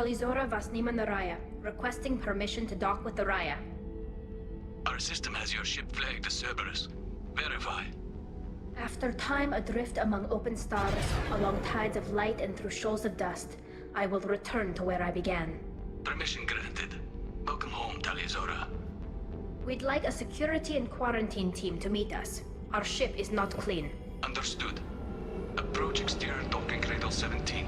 Talizora Vasnima Naraya, requesting permission to dock with the Raya. Our system has your ship flagged as Cerberus. Verify. After time adrift among open stars, along tides of light and through shoals of dust, I will return to where I began. Permission granted. Welcome home, Talizora. We'd like a security and quarantine team to meet us. Our ship is not clean. Understood. Approach exterior docking cradle 17.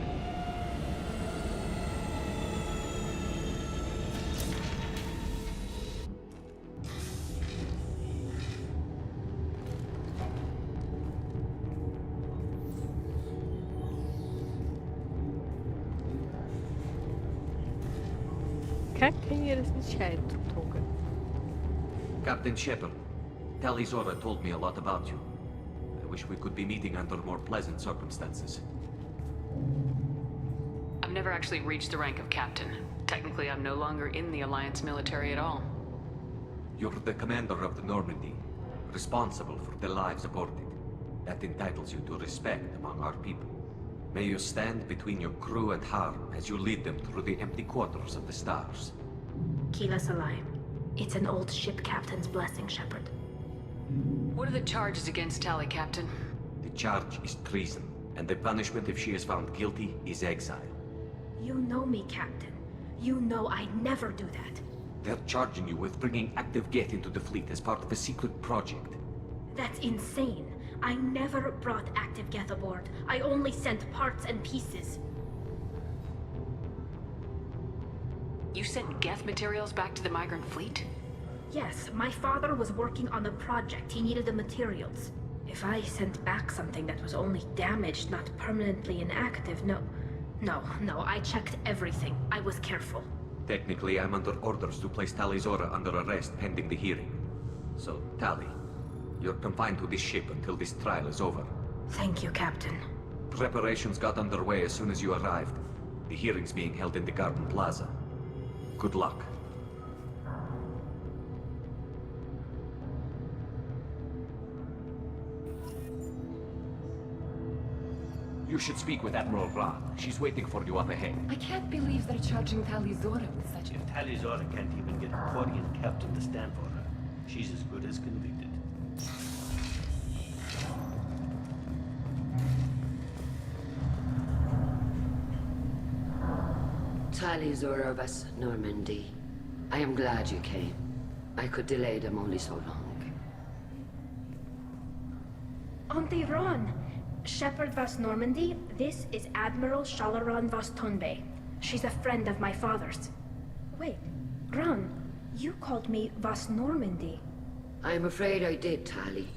Как они различают друг друга? Captain Shepard, Talizora told me a lot about you. I wish we could be meeting under more pleasant circumstances. I've never actually reached the rank of captain. Technically, I'm no longer in the Alliance military at all. You're the commander of the Normandy, responsible for the lives aborted. That entitles you to respect among our people. May you stand between your crew and harm as you lead them through the empty quarters of the stars. Kila Salai. It's an old ship captain's blessing, Shepard. What are the charges against Tali, Captain? The charge is treason, and the punishment if she is found guilty is exile. You know me, Captain. You know I'd never do that. They're charging you with bringing active Geth into the fleet as part of a secret project. That's insane. I never brought active Geth aboard. I only sent parts and pieces. You sent Geth materials back to the migrant fleet? Yes, my father was working on a project. He needed the materials. If I sent back something that was only damaged, not permanently inactive, no, I checked everything. I was careful. Technically, I'm under orders to place Talizora under arrest pending the hearing. So, Tali, you're confined to this ship until this trial is over. Thank you, Captain. Preparations got underway as soon as you arrived. The hearing's being held in the Garden Plaza. Good luck. You should speak with Admiral Granт. She's waiting for you up ahead. I can't believe they're charging Talizora with such a... If Talizora can't even get a Quarian captain to stand for her, she's as good as convicted. Talizora of us, Normandy. I am glad you came. I could delay them only so long. Auntie Ron! Shepard Vas Normandy, this is Admiral Shalaran Vas Tonbe. She's a friend of my father's. Wait, Ron, you called me Vas Normandy. I'm afraid I did, Tali.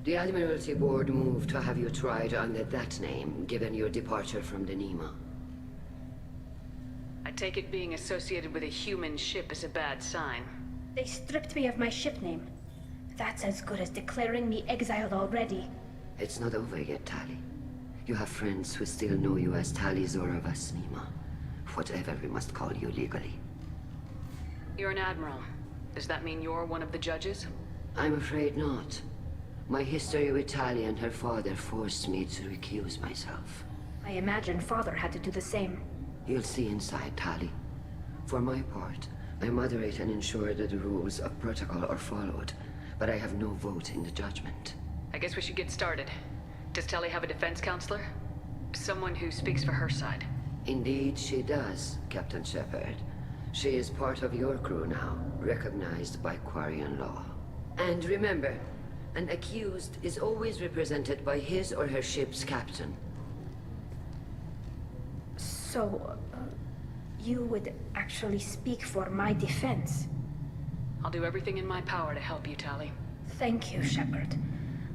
The Admiralty Board moved to have you tried under that name, given your departure from the Nima. I take it being associated with a human ship is a bad sign. They stripped me of my ship name. That's as good as declaring me exiled already. It's not over yet, Tali. You have friends who still know you as Talizora Vas Nima. Whatever we must call you legally. You're an admiral. Does that mean you're one of the judges? I'm afraid not. My history with Tali and her father forced me to recuse myself. I imagine father had to do the same. You'll see inside, Tali. For my part, I moderate and ensure that the rules of protocol are followed, but I have no vote in the judgment. I guess we should get started. Does Tali have a defense counselor? Someone who speaks for her side. Indeed, she does, Captain Shepard. She is part of your crew now, recognized by Quarian law. And remember, an accused is always represented by his or her ship's captain. So, you would actually speak for my defense? I'll do everything in my power to help you, Tali. Thank you, Shepard.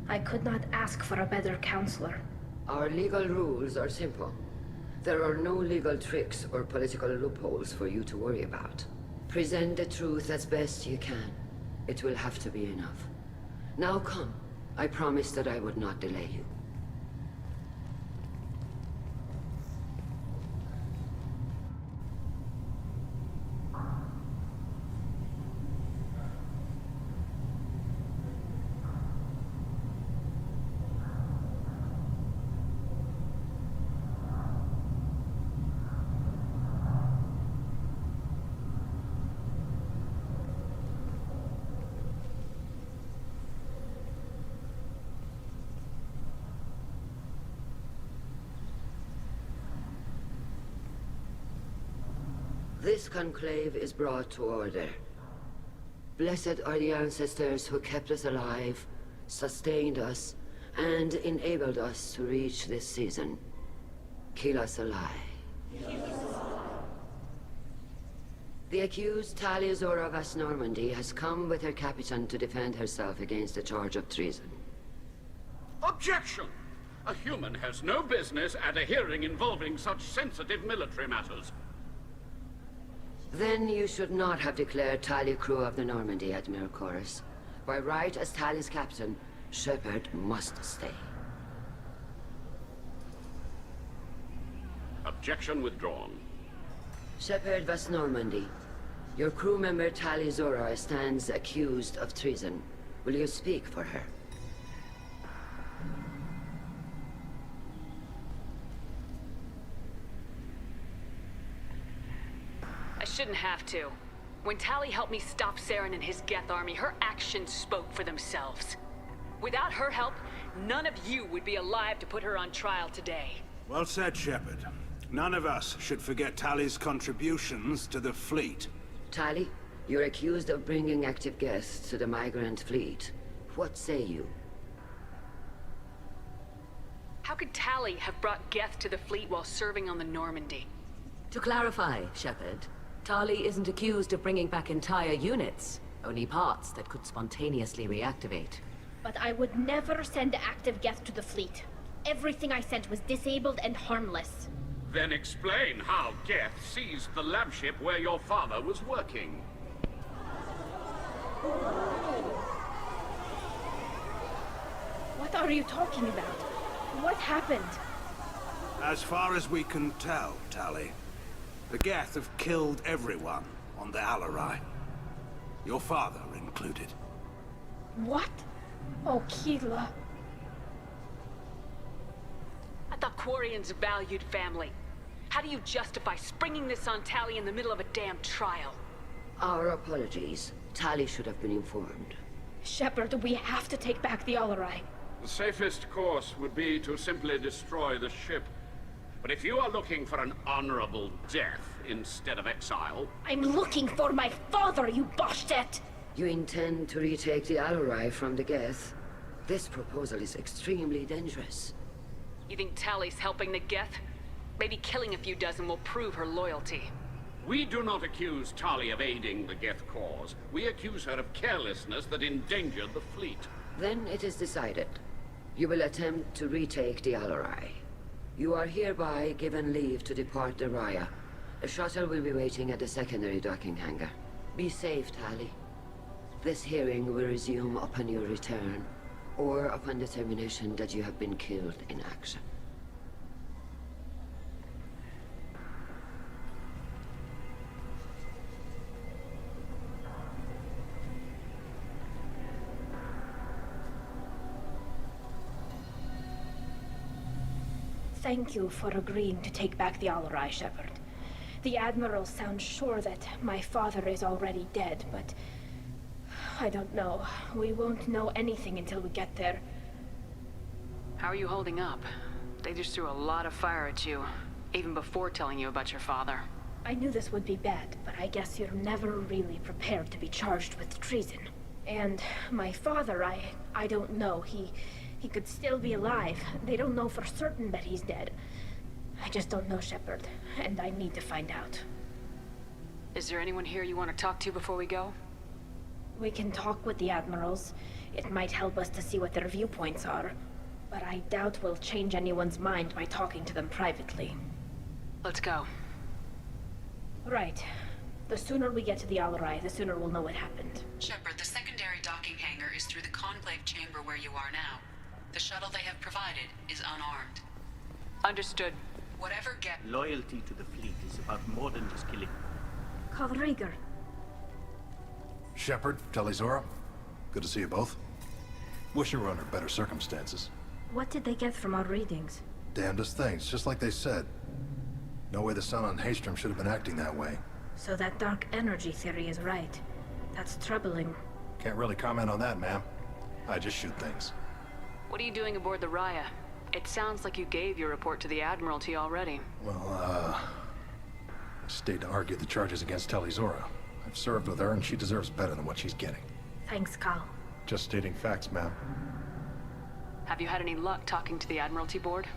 I could not ask for a better counselor. Our legal rules are simple. There are no legal tricks or political loopholes for you to worry about. Present the truth as best you can. It will have to be enough. Now come. I promised that I would not delay you. This conclave is brought to order. Blessed are the ancestors who kept us alive, sustained us, and enabled us to reach this season. Keep us alive. The accused Tali Vas Normandy has come with her captain to defend herself against a charge of treason. Objection! A human has no business at a hearing involving such sensitive military matters. Then you should not have declared Tali crew of the Normandy, Admiral Chorus. By right as Tali's captain, Shepard must stay. Objection withdrawn. Shepard Vas Normandy, your crew member Tali Zora stands accused of treason. Will you speak for her? I shouldn't have to. When Tali helped me stop Saren and his Geth army, her actions spoke for themselves. Without her help, none of you would be alive to put her on trial today. Well said, Shepard. None of us should forget Tali's contributions to the fleet. Tali, you're accused of bringing active Geth to the migrant fleet. What say you? How could Tali have brought Geth to the fleet while serving on the Normandy? To clarify, Shepard, Tali isn't accused of bringing back entire units, only parts that could spontaneously reactivate. But I would never send active Geth to the fleet. Everything I sent was disabled and harmless. Then explain how Geth seized the lab ship where your father was working. What are you talking about? What happened? As far as we can tell, Tali, the Geth have killed everyone on the Alarai. Your father included. What? Oh, Keela. I thought Quarians valued family. How do you justify springing this on Tali in the middle of a damn trial? Our apologies. Tali should have been informed. Shepard, we have to take back the Alarai. The safest course would be to simply destroy the ship. But if you are looking for an honorable death instead of exile... I'm looking for my father, you bastet! You intend to retake the Alarai from the Geth? This proposal is extremely dangerous. You think Tali's helping the Geth? Maybe killing a few dozen will prove her loyalty. We do not accuse Tali of aiding the Geth cause. We accuse her of carelessness that endangered the fleet. Then it is decided. You will attempt to retake the Alarai. You are hereby given leave to depart the Raya. A shuttle will be waiting at the secondary docking hangar. Be safe, Tali. This hearing will resume upon your return, or upon determination that you have been killed in action. Thank you for agreeing to take back the Alarai, Shepard. The Admiral sounds sure that my father is already dead, but I don't know. We won't know anything until we get there. How are you holding up? They just threw a lot of fire at you, even before telling you about your father. I knew this would be bad, but I guess you're never really prepared to be charged with treason. And my father, I don't know. He could still be alive. They don't know for certain that he's dead. I just don't know, Shepard, and I need to find out. Is there anyone here you want to talk to before we go? We can talk with the Admirals. It might help us to see what their viewpoints are. But I doubt we'll change anyone's mind by talking to them privately. Let's go. Right. The sooner we get to the Alarai, the sooner we'll know what happened. Shepard, the secondary docking hangar is through the conclave chamber where you are now. The shuttle they have provided is unarmed. Understood. Whatever gap... Loyalty to the fleet is about more than just killing. Call Rieger. Shepard, Tali Zora. Good to see you both. Wish you were under better circumstances. What did they get from our readings? Damnedest things, just like they said. No way the sun on Haystrom should have been acting that way. So that dark energy theory is right. That's troubling. Can't really comment on that, ma'am. I just shoot things. What are you doing aboard the Raya? It sounds like you gave your report to the Admiralty already. Well, I stayed to argue the charges against Tali Zora. I've served with her, and she deserves better than what she's getting. Thanks, Cal. Just stating facts, ma'am. Have you had any luck talking to the Admiralty board?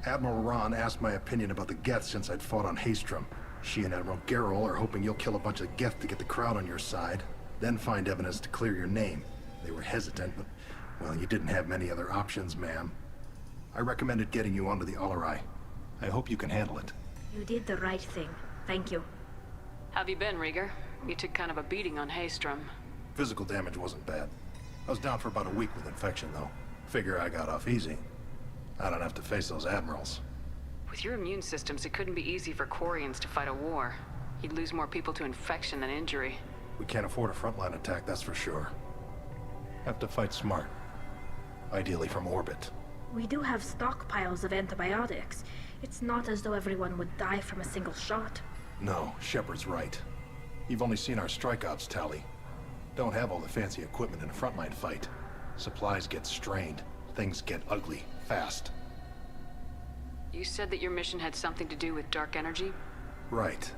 Admiral Ron asked my opinion about the Geth since I'd fought on Haystrom. She and Admiral Garrel are hoping you'll kill a bunch of Geth to get the crowd on your side, then find evidence to clear your name. They were hesitant, but, well, you didn't have many other options, ma'am. I recommended getting you onto the Alarai. I hope you can handle it. You did the right thing. Thank you. Have you been, Rieger? You took kind of a beating on Haystrom. Physical damage wasn't bad. I was down for about a week with infection, though. Figure I got off easy. I don't have to face those admirals. With your immune systems, it couldn't be easy for Quarians to fight a war. You'd lose more people to infection than injury. We can't afford a frontline attack, that's for sure. Have to fight smart. Ideally from orbit. We do have stockpiles of antibiotics. It's not as though everyone would die from a single shot. No, Shepard's right. You've only seen our strike ops, Tali. Don't have all the fancy equipment in a frontline fight. Supplies get strained. Things get ugly, fast. You said that your mission had something to do with dark energy? Right.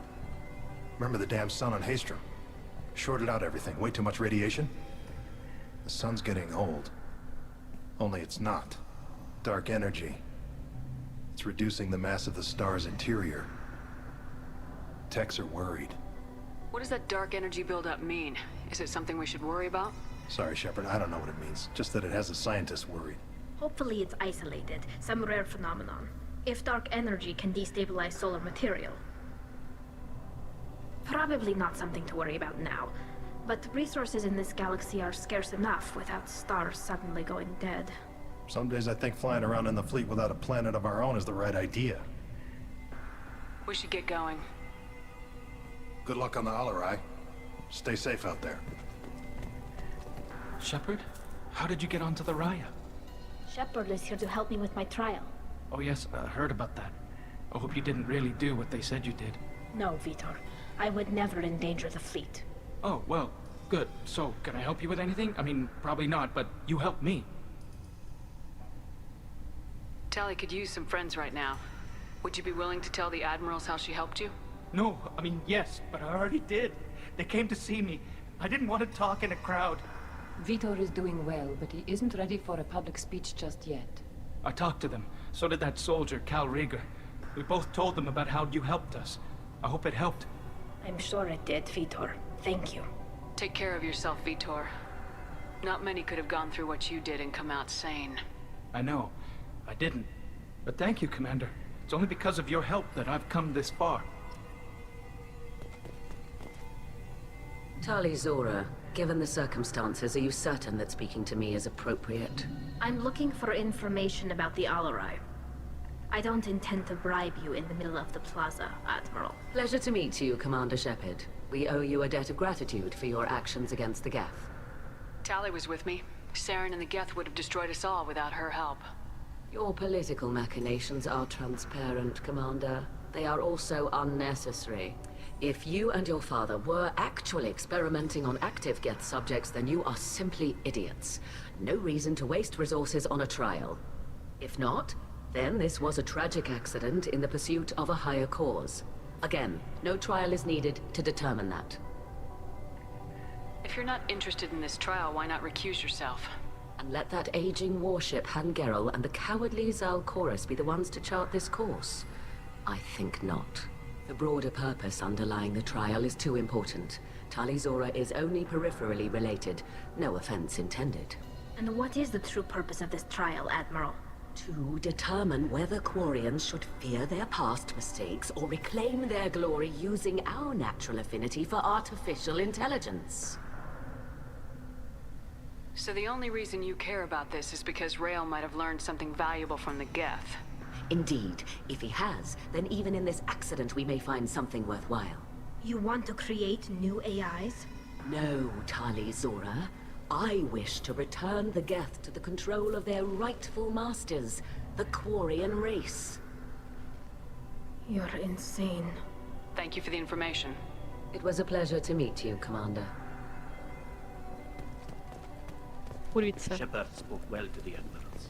Remember the damn sun on Haystrom? Shorted out everything. Way too much radiation? The sun's getting old. Only it's not. Dark energy. It's reducing the mass of the star's interior. Techs are worried. What does that dark energy buildup mean? Is it something we should worry about? Sorry, Shepard, I don't know what it means. Just that it has the scientists worried. Hopefully it's isolated, some rare phenomenon. If dark energy can destabilize solar material. Probably not something to worry about now. But resources in this galaxy are scarce enough without stars suddenly going dead. Some days I think flying around in the fleet without a planet of our own is the right idea. We should get going. Good luck on the Alarai. Stay safe out there. Shepard? How did you get onto the Raya? Shepard is here to help me with my trial. Oh yes, I heard about that. I hope you didn't really do what they said you did. No, Vitor. I would never endanger the fleet. Oh, well, good. So, can I help you with anything? I mean, probably not, but you helped me. Tali could use some friends right now. Would you be willing to tell the Admirals how she helped you? No, I mean, yes, but I already did. They came to see me. I didn't want to talk in a crowd. Vitor is doing well, but he isn't ready for a public speech just yet. I talked to them. So did that soldier, Cal Rieger. We both told them about how you helped us. I hope it helped. I'm sure it did, Vitor. Thank you. Take care of yourself, Vitor. Not many could have gone through what you did and come out sane. I know. I didn't. But thank you, Commander. It's only because of your help that I've come this far. Tali Zora, given the circumstances, are you certain that speaking to me is appropriate? I'm looking for information about the Alarai. I don't intend to bribe you in the middle of the plaza, Admiral. Pleasure to meet you, Commander Shepard. We owe you a debt of gratitude for your actions against the Geth. Tali was with me. Saren and the Geth would have destroyed us all without her help. Your political machinations are transparent, Commander. they are also unnecessary. If you and your father were actually experimenting on active Geth subjects, then you are simply idiots. No reason to waste resources on a trial. If not, then this was a tragic accident in the pursuit of a higher cause. Again, no trial is needed to determine that. If you're not interested in this trial, why not recuse yourself? And let that aging warship Hangerel and the cowardly Zalcorus be the ones to chart this course? I think not. The broader purpose underlying the trial is too important. Tali Zora is only peripherally related. No offense intended. And what is the true purpose of this trial, Admiral? To determine whether Quarians should fear their past mistakes or reclaim their glory using our natural affinity for artificial intelligence. So the only reason you care about this is because Rael might have learned something valuable from the Geth. Indeed. If he has, then even in this accident we may find something worthwhile. You want to create new AIs? No, Tali Zora. I wish to return the Geth to the control of their rightful masters, the Quarian race. You're insane. Thank you for the information. It was a pleasure to meet you, Commander. Shepard spoke well to the admirals.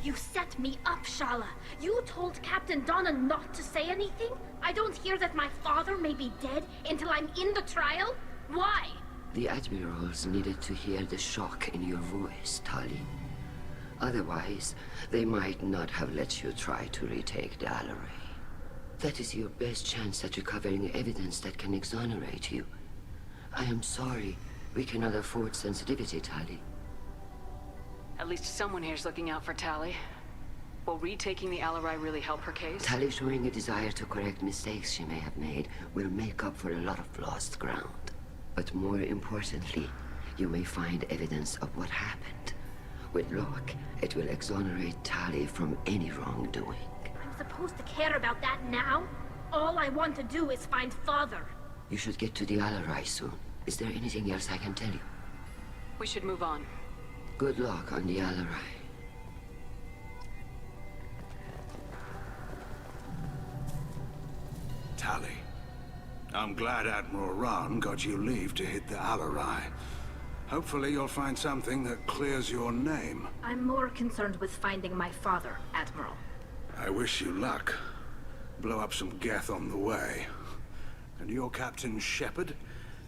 You set me up, Shala. You told Captain Donna not to say anything? I don't hear that my father may be dead until I'm in the trial? Why? The admirals needed to hear the shock in your voice, Tali. Otherwise, they might not have let you try to retake the Alaray. That is your best chance at recovering evidence that can exonerate you. I am sorry. We cannot afford sensitivity, Tali. At least someone here's looking out for Tali. Will retaking the Alaray really help her case? Tali showing a desire to correct mistakes she may have made will make up for a lot of lost ground. But more importantly, you may find evidence of what happened. With luck, it will exonerate Tali from any wrongdoing. I'm supposed to care about that now? All I want to do is find Father. You should get to the Alaray soon. Is there anything else I can tell you? We should move on. Good luck on the Alaray. Tali, I'm glad Admiral Rahn got you leave to hit the Alaray. Hopefully you'll find something that clears your name. I'm more concerned with finding my father, Admiral. I wish you luck. Blow up some Geth on the way. And your Captain Shepard,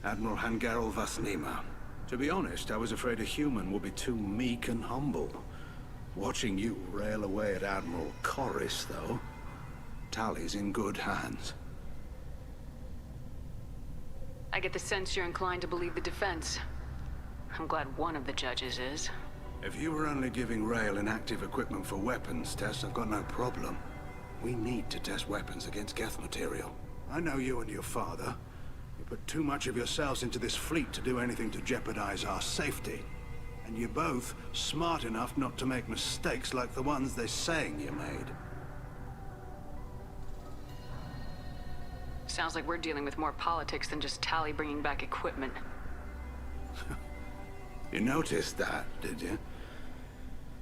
Admiral Hangerel Vasnima. To be honest, I was afraid a human would be too meek and humble. Watching you rail away at Admiral Corris, though, Tali's in good hands. I get the sense you're inclined to believe the defense. I'm glad one of the judges is. If you were only giving Rael inactive equipment for weapons tests, I've got no problem. We need to test weapons against Geth material. I know you and your father. You put too much of yourselves into this fleet to do anything to jeopardize our safety. And you're both smart enough not to make mistakes like the ones they're saying you made. Sounds like we're dealing with more politics than just Tali bringing back equipment. You noticed that, did you?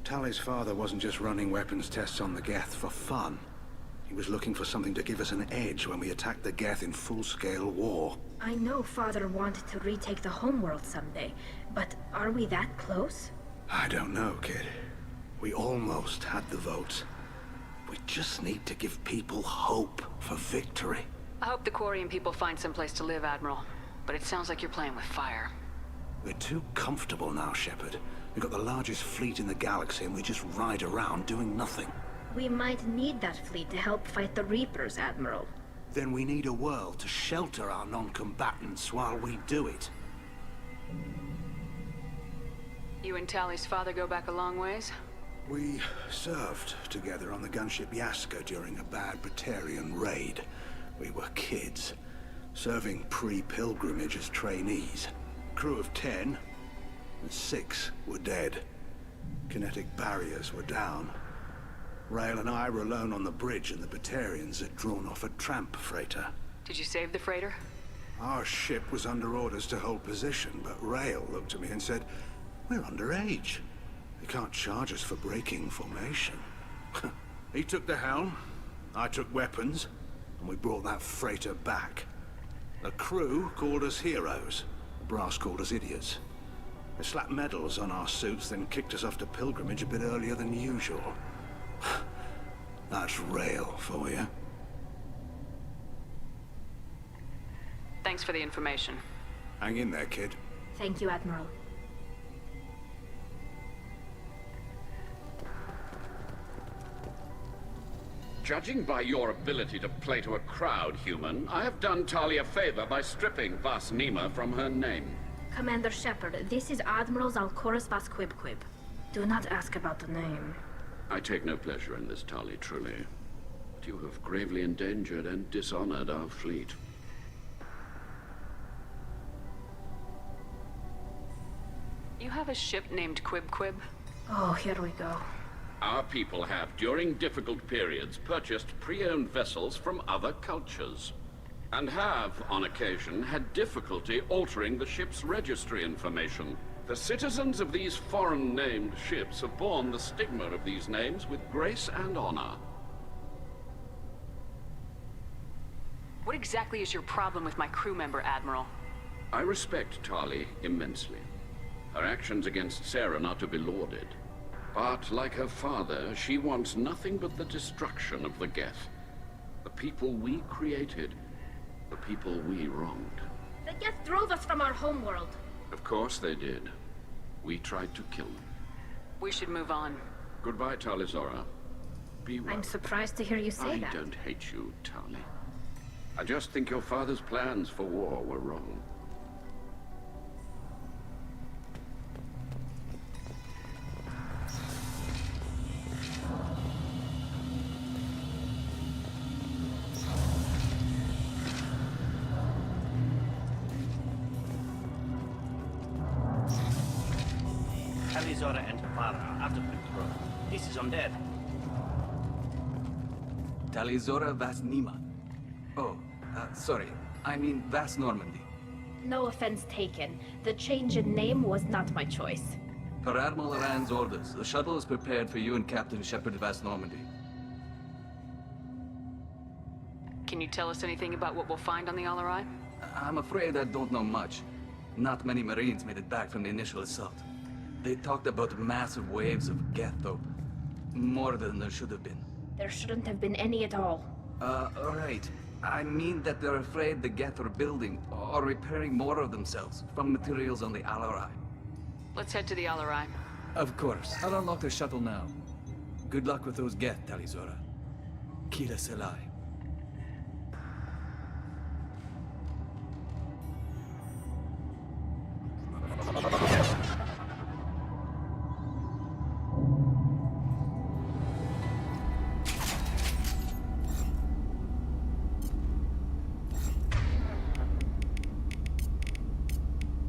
Tali's father wasn't just running weapons tests on the Geth for fun. He was looking for something to give us an edge when we attacked the Geth in full-scale war. I know Father wanted to retake the homeworld someday, but are we that close? I don't know, kid. We almost had the votes. We just need to give people hope for victory. I hope the Quarian people find some place to live, Admiral. But it sounds like you're playing with fire. We're too comfortable now, Shepard. We've got the largest fleet in the galaxy and we just ride around doing nothing. We might need that fleet to help fight the Reapers, Admiral. Then we need a world to shelter our non-combatants while we do it. You and Tali's father go back a long ways? We served together on the gunship Yaska during a bad Batarian raid. We were kids, serving pre-pilgrimage as trainees. Crew of 10, and 6 were dead. Kinetic barriers were down. Rael and I were alone on the bridge and the Batarians had drawn off a tramp freighter. Did you save the freighter? Our ship was under orders to hold position, but Rael looked at me and said, "We're underage. You can't charge us for breaking formation. He took the helm, I took weapons, and we brought that freighter back. The crew called us heroes. The brass called us idiots. They slapped medals on our suits, then kicked us off to pilgrimage a bit earlier than usual. That's rail for you. Thanks for the information. Hang in there, kid. Thank you, Admiral. Judging by your ability to play to a crowd, human, I have done Tali a favor by stripping Vas Nima from her name. Commander Shepard, this is Admiral Zalkoris Vas Quib. Do not ask about the name. I take no pleasure in this, Tali, truly. But you have gravely endangered and dishonored our fleet. You have a ship named Quib? Oh, here we go. Our people have, during difficult periods, purchased pre-owned vessels from other cultures. And have, on occasion, had difficulty altering the ship's registry information. The citizens of these foreign-named ships have borne the stigma of these names with grace and honor. What exactly is your problem with my crew member, Admiral? I respect Tali immensely. Her actions against Sarah are not to be lauded. But, like her father, she wants nothing but the destruction of the Geth. The people we created. The people we wronged. The Geth drove us from our homeworld. Of course they did. We tried to kill them. We should move on. Goodbye, Tali Zora. Be well. I'm surprised to hear you say that. I don't hate you, Tali. I just think your father's plans for war were wrong. Tali Zora and Farah are out of control. This is undead. Tali Zora Vas Nima. Oh, sorry. I mean Vas Normandy. No offense taken. The change in name was not my choice. Per Admiral Rand's orders, the shuttle is prepared for you and Captain Shepard Vas Normandy. Can you tell us anything about what we'll find on the Alarai? I'm afraid I don't know much. Not many Marines made it back from the initial assault. They talked about massive waves of Geth, though. More than there should have been. There shouldn't have been any at all. Right. I mean that they're afraid the Geth are building or repairing more of themselves from materials on the Alarai. Let's head to the Alarai. Of course. I'll unlock the shuttle now. Good luck with those Geth, Tali Zora. Kila Selai.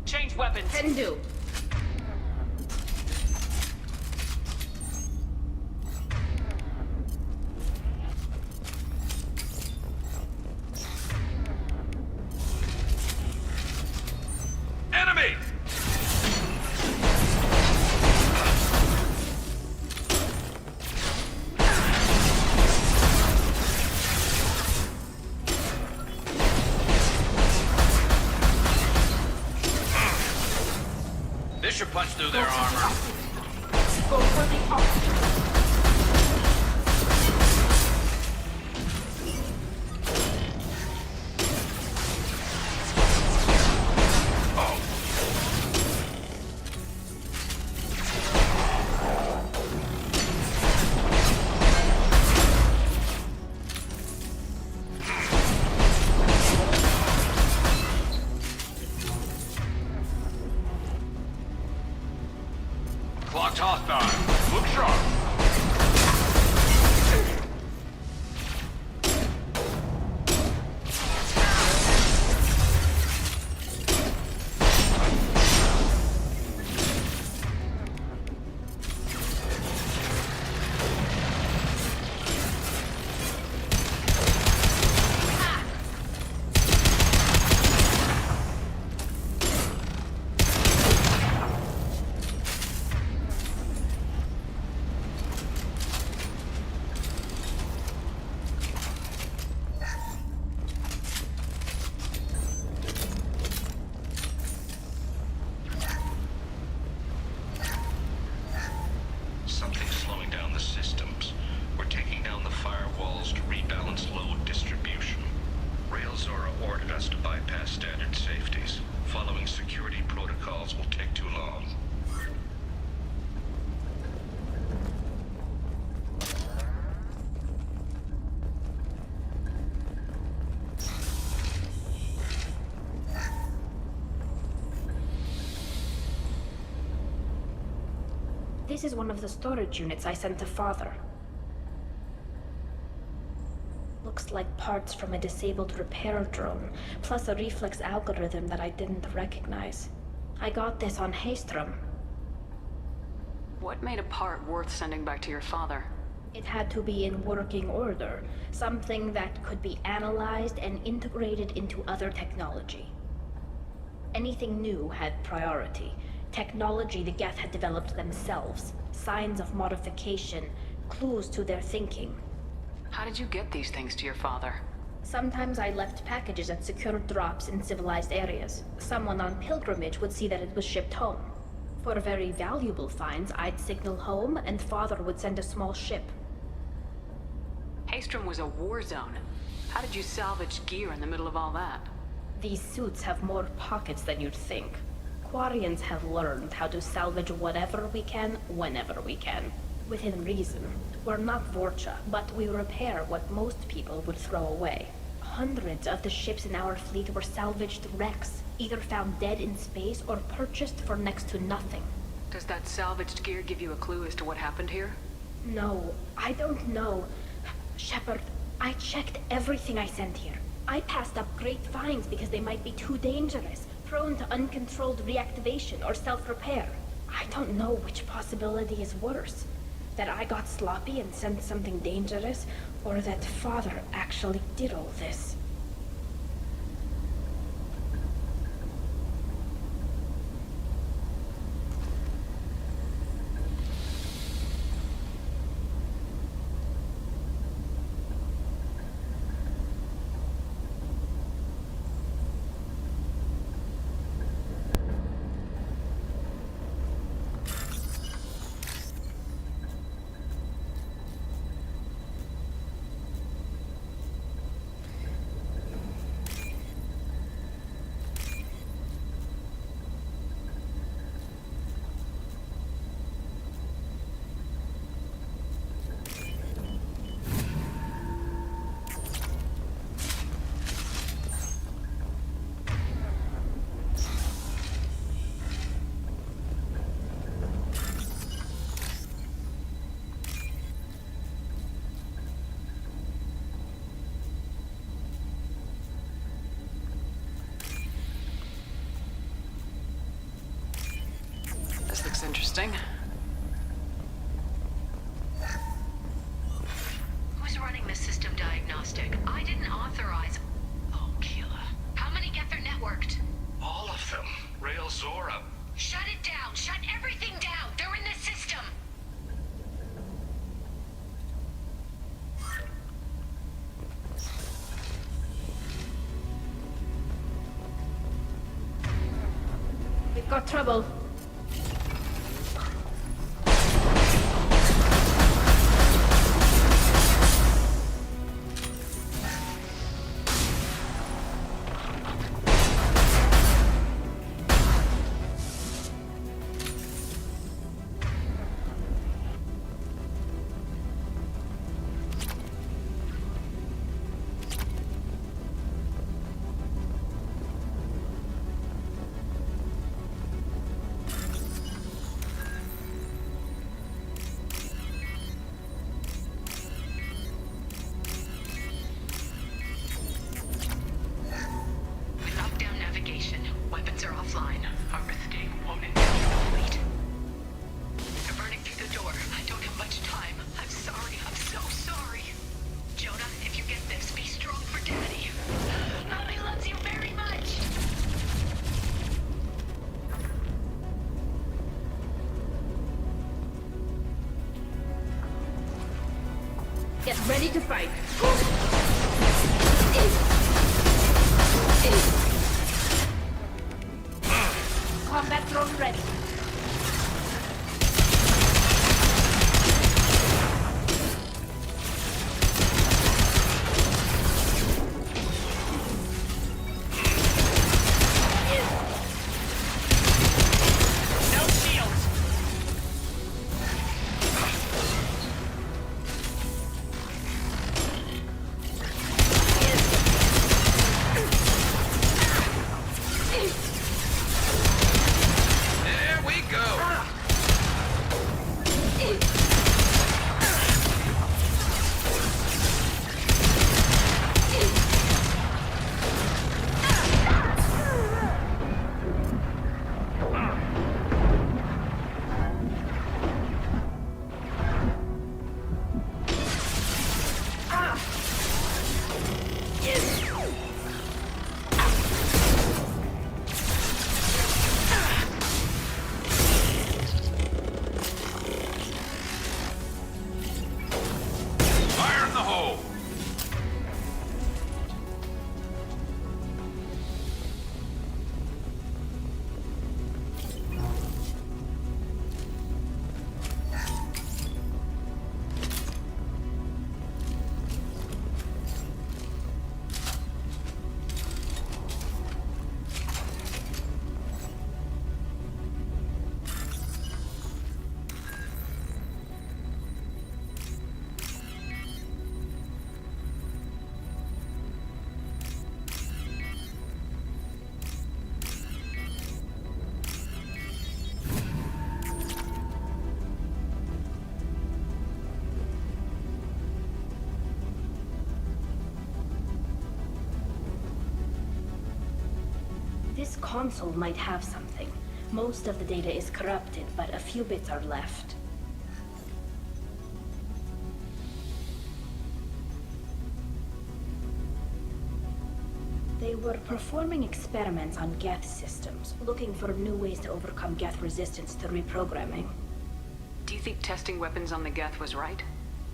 Change weapons. Can do. Enemy! This should punch through their armor. Go for the option. Clock's hostile. Look sharp. This is one of the storage units I sent to Father. Looks like parts from a disabled repair drone, plus a reflex algorithm that I didn't recognize. I got this on Haystrom. What made a part worth sending back to your father? It had to be in working order, something that could be analyzed and integrated into other technology. Anything new had priority. Technology the Geth had developed themselves, signs of modification, clues to their thinking. How did you get these things to your father? Sometimes I left packages at secure drops in civilized areas. Someone on pilgrimage would see that it was shipped home. For very valuable finds, I'd signal home, and Father would send a small ship. Haystrom was a war zone. How did you salvage gear in the middle of all that? These suits have more pockets than you'd think. Quarians have learned how to salvage whatever we can, whenever we can. Within reason. We're not Vorcha, but we repair what most people would throw away. Hundreds of the ships in our fleet were salvaged wrecks, either found dead in space or purchased for next to nothing. Does that salvaged gear give you a clue as to what happened here? No, I don't know. Shepard, I checked everything I sent here. I passed up great finds because they might be too dangerous, prone to uncontrolled reactivation or self-repair. I don't know which possibility is worse. That I got sloppy and sent something dangerous, or that Father actually did all this. This looks interesting. Who's running the system diagnostic? I didn't authorize... Oh, Keela. How many Geth are networked? All of them. Rail Zora. Shut it down! Shut everything down! They're in the system! We've got trouble. Get ready to fight. Combat drone ready. Yeah! This console might have something. Most of the data is corrupted, but a few bits are left. They were performing experiments on Geth systems, looking for new ways to overcome Geth resistance to reprogramming. Do you think testing weapons on the Geth was right?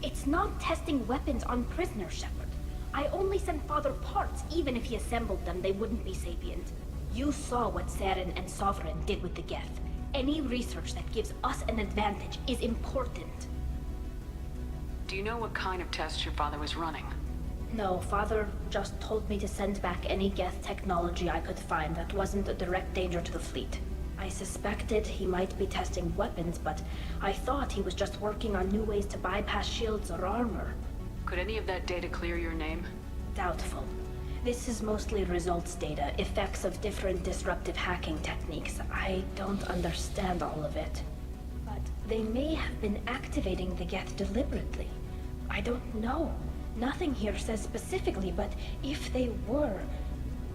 It's not testing weapons on prisoners, Shepard. I only sent Father parts. Even if he assembled them, they wouldn't be sapient. You saw what Saren and Sovereign did with the Geth. Any research that gives us an advantage is important. Do you know what kind of tests your father was running? No, Father just told me to send back any Geth technology I could find that wasn't a direct danger to the fleet. I suspected he might be testing weapons, but I thought he was just working on new ways to bypass shields or armor. Could any of that data clear your name? Doubtful. This is mostly results data, effects of different disruptive hacking techniques. I don't understand all of it. But they may have been activating the Geth deliberately. I don't know. Nothing here says specifically, but if they were,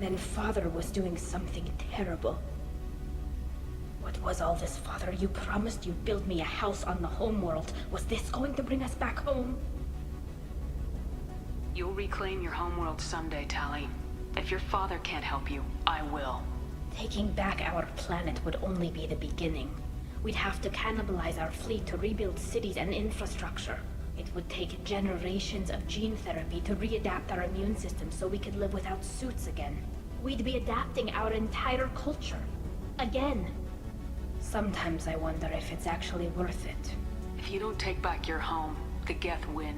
then Father was doing something terrible. What was all this, Father? You promised you'd build me a house on the homeworld. Was this going to bring us back home? You'll reclaim your homeworld someday, Tali. If your father can't help you, I will. Taking back our planet would only be the beginning. We'd have to cannibalize our fleet to rebuild cities and infrastructure. It would take generations of gene therapy to readapt our immune system so we could live without suits again. We'd be adapting our entire culture. Again. Sometimes I wonder if it's actually worth it. If you don't take back your home, the Geth win.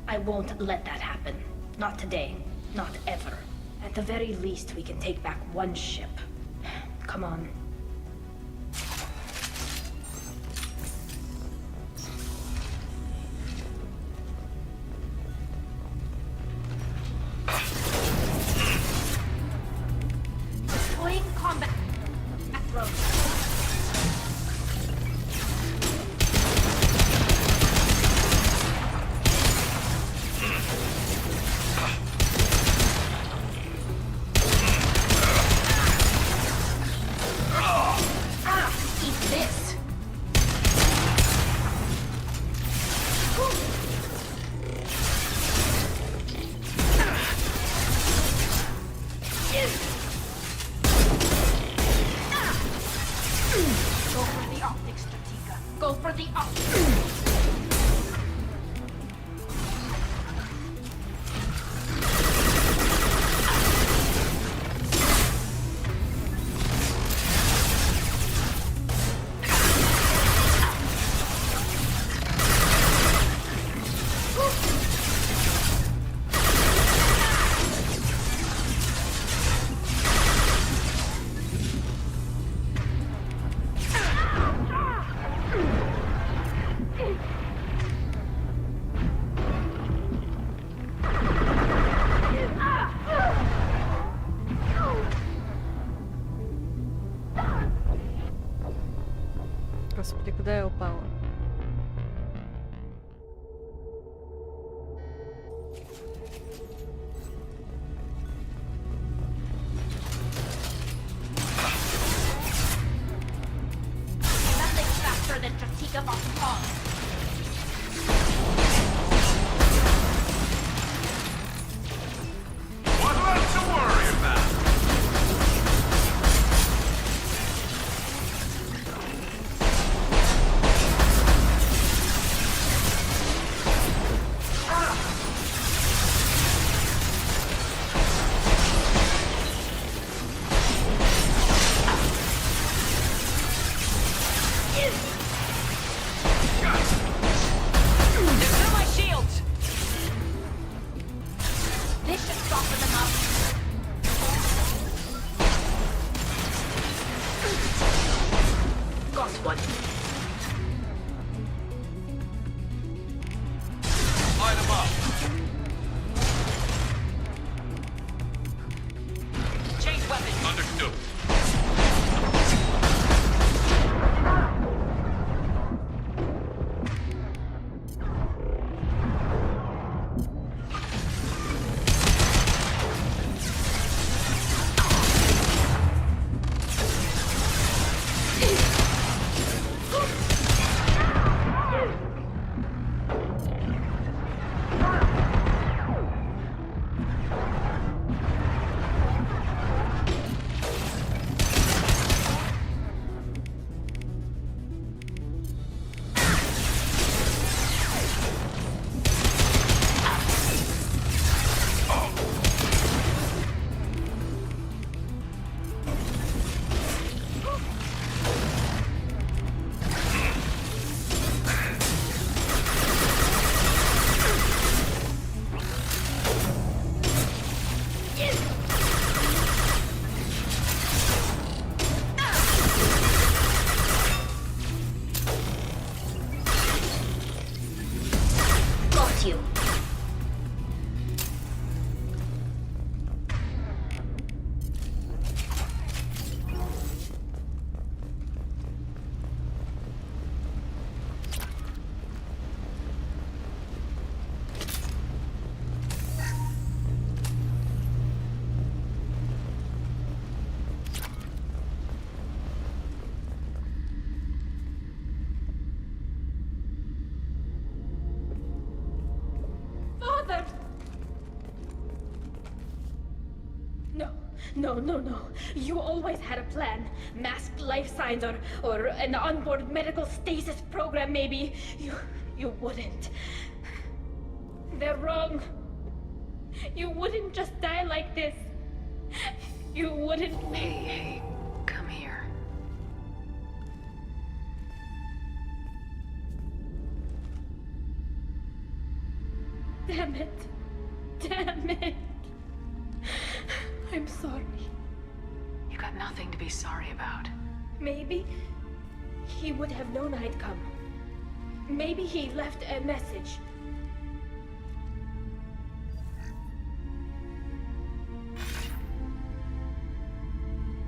I won't let that happen. Not today. Not ever. At the very least, we can take back one ship. Come on. Deploying combat drone. Господи, куда я упала? Nothing faster than Jatika von Paul. What else to worry about? Thank you. No. You always had a plan. Masked life signs or an onboard medical stasis program, maybe. You wouldn't. They're wrong. You wouldn't just die like this. You wouldn't. Hey, come here. Damn it. I'm sorry. You got nothing to be sorry about. Maybe he would have known I'd come. Maybe he left a message.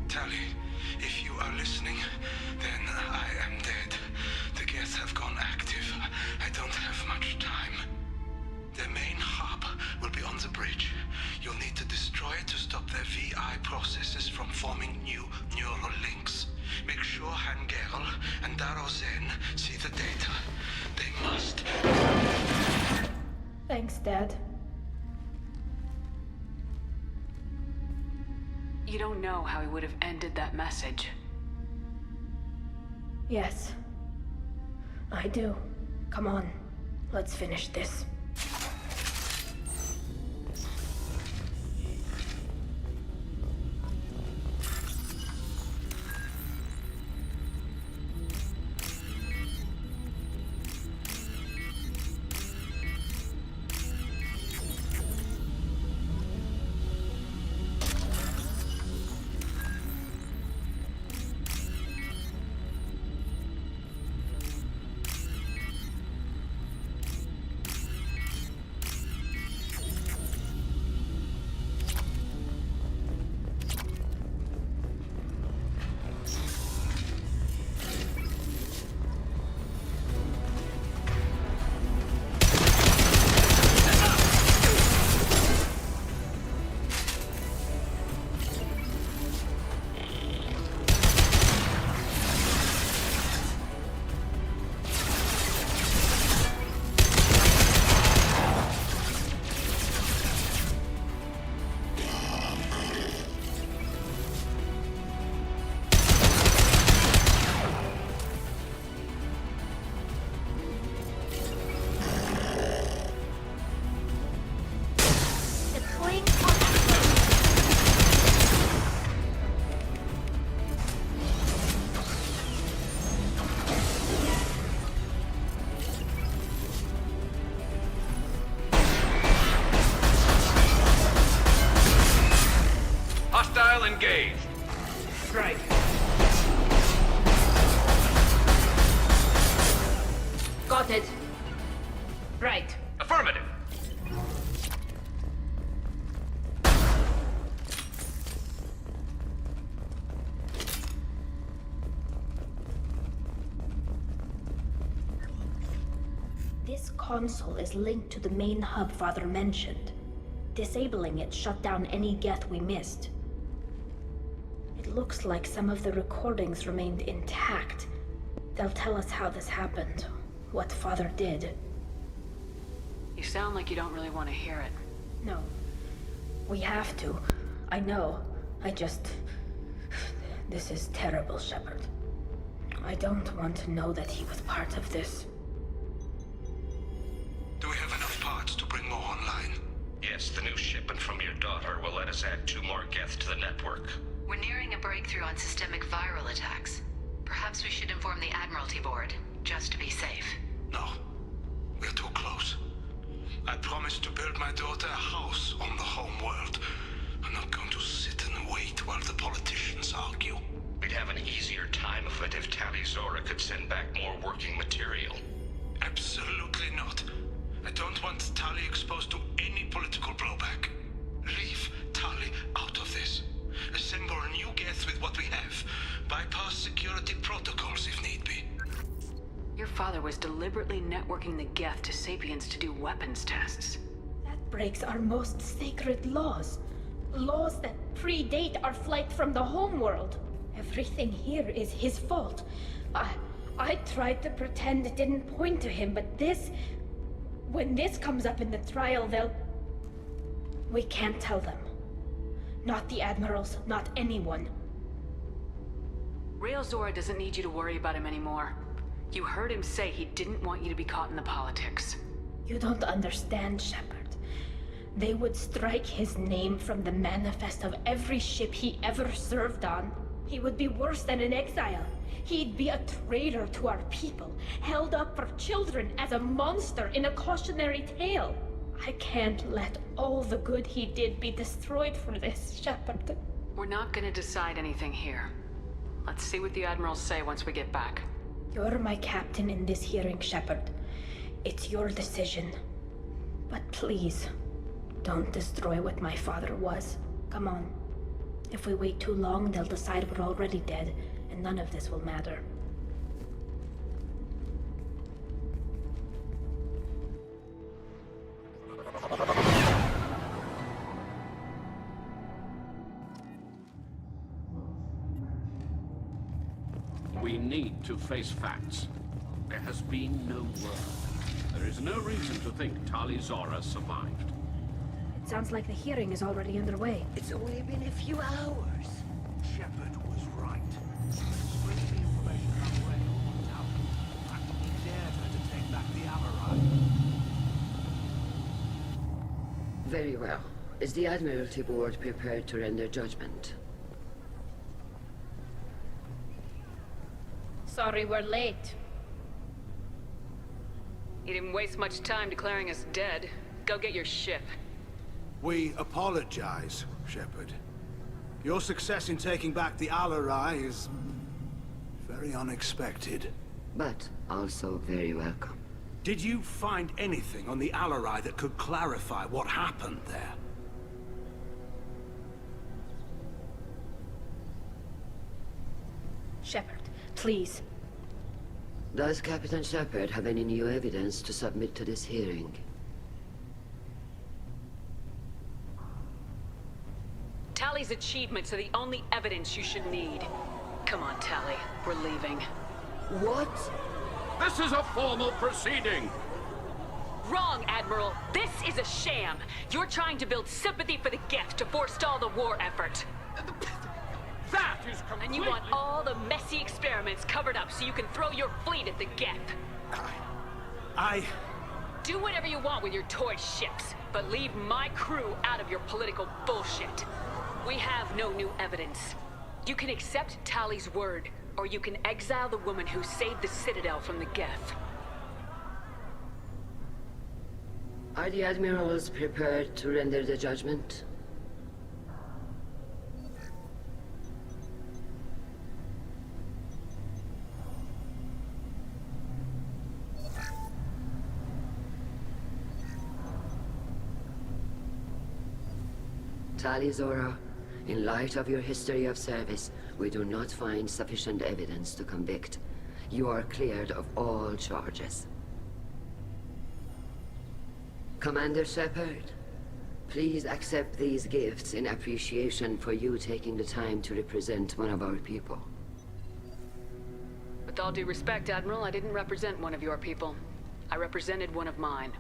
Tali, if you are listening, then I am dead. The Geth have gone active. I don't have much time. The main hub will be on the bridge. You'll need to destroy it to stop their VI processes from forming new neural links. Make sure Hangerl and Darozen see the data. They must. Thanks, Dad. You don't know how he would have ended that message. Yes. I do. Come on. Let's finish this. Engaged. Right. Got it. Right. Affirmative. This console is linked to the main hub Father mentioned. Disabling it shut down any Geth we missed. It looks like some of the recordings remained intact. They'll tell us how this happened, what Father did. You sound like you don't really want to hear it. No. We have to. I know. This is terrible, Shepard. I don't want to know that he was part of this. Do we have enough parts to bring more online? Yes, the new shipment from your daughter will let us add 2 more Geth to the network. We're nearing a breakthrough on systemic viral attacks. Perhaps we should inform the Admiralty Board, just to be safe. No. We're too close. I promised to build my daughter a house on the home world. I'm not going to sit and wait while the politicians argue. We'd have an easier time of it if Tali Zora could send back more working material. Absolutely not. I don't want Tali exposed to any political blowback. Leave Tali out of this. Assemble a new Geth with what we have. Bypass security protocols if need be. Your father was deliberately networking the Geth to Sapiens to do weapons tests. That breaks our most sacred laws. Laws that predate our flight from the homeworld. Everything here is his fault. I tried to pretend it didn't point to him, but this... When this comes up in the trial, they'll... We can't tell them. Not the admirals, not anyone. Rail Zora doesn't need you to worry about him anymore. You heard him say he didn't want you to be caught in the politics. You don't understand, Shepard. They would strike his name from the manifest of every ship he ever served on. He would be worse than an exile. He'd be a traitor to our people, held up for children as a monster in a cautionary tale. I can't let all the good he did be destroyed for this, Shepard. We're not gonna decide anything here. Let's see what the admirals say once we get back. You're my captain in this hearing, Shepard. It's your decision. But please, don't destroy what my father was. Come on. If we wait too long, they'll decide we're already dead, and none of this will matter. We need to face facts. There has been no word. There is no reason to think Tali Zora survived. It sounds like the hearing is already underway. It's only been a few hours. Shepard was right. Bring the information about Rail on Tali. Practically dared her to take back the Amarai. Very well. Is the Admiralty Board prepared to render judgment? Sorry we're late. You didn't waste much time declaring us dead. Go get your ship. We apologize, Shepard. Your success in taking back the Alarai is... very unexpected. But also very welcome. Did you find anything on the Alarai that could clarify what happened there? Shepard, please. Does Captain Shepard have any new evidence to submit to this hearing? Tali's achievements are the only evidence you should need. Come on, Tali. We're leaving. What? This is a formal proceeding! Wrong, Admiral. This is a sham. You're trying to build sympathy for the Geth to forestall the war effort. That is completely... And you want all the messy experiments covered up so you can throw your fleet at the Geth. Do whatever you want with your toy ships, but leave my crew out of your political bullshit. We have no new evidence. You can accept Tali's word, or you can exile the woman who saved the Citadel from the Geth. Are the Admirals prepared to render the judgment? Tali Zora, in light of your history of service, we do not find sufficient evidence to convict. You are cleared of all charges. Commander Shepard, please accept these gifts in appreciation for you taking the time to represent one of our people. With all due respect, Admiral, I didn't represent one of your people. I represented one of mine.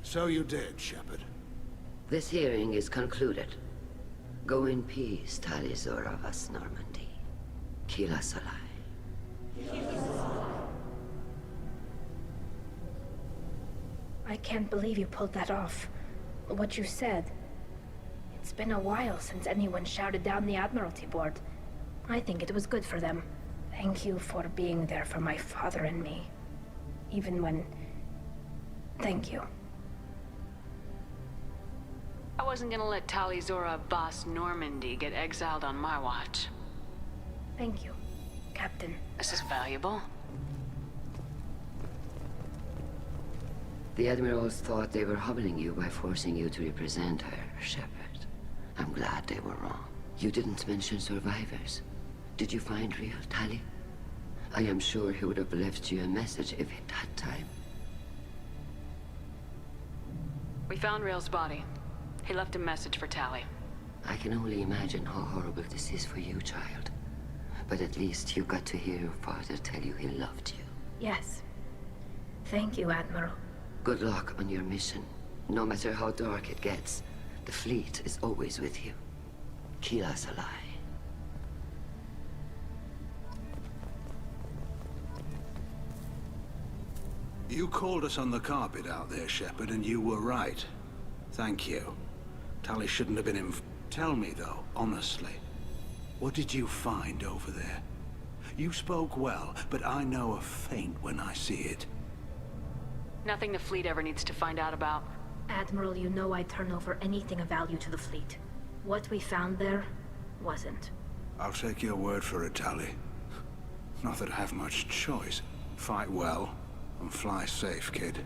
So you did, Shepard. This hearing is concluded. Go in peace, Tali Zora vas Normandy. Kila Solai. I can't believe you pulled that off. What you said. It's been a while since anyone shouted down the Admiralty Board. I think it was good for them. Thank you for being there for my father and me. Even when... Thank you. I wasn't gonna let Tali Zora boss Normandy get exiled on my watch. Thank you, Captain. This is valuable. The Admirals thought they were humbling you by forcing you to represent her, Shepard. I'm glad they were wrong. You didn't mention survivors. Did you find real Tali? I am sure he would have left you a message if he'd had time. We found Rail's body. He left a message for Tali. I can only imagine how horrible this is for you, child. But at least you got to hear your father tell you he loved you. Yes. Thank you, Admiral. Good luck on your mission. No matter how dark it gets, the fleet is always with you. Keela's a lie. You called us on the carpet out there, Shepard, and you were right. Thank you. Tali shouldn't have been in... Tell me, though, honestly. What did you find over there? You spoke well, but I know a feint when I see it. Nothing the fleet ever needs to find out about. Admiral, you know I'd turn over anything of value to the fleet. What we found there wasn't. I'll take your word for it, Tali. Not that I have much choice. Fight well, and fly safe, kid.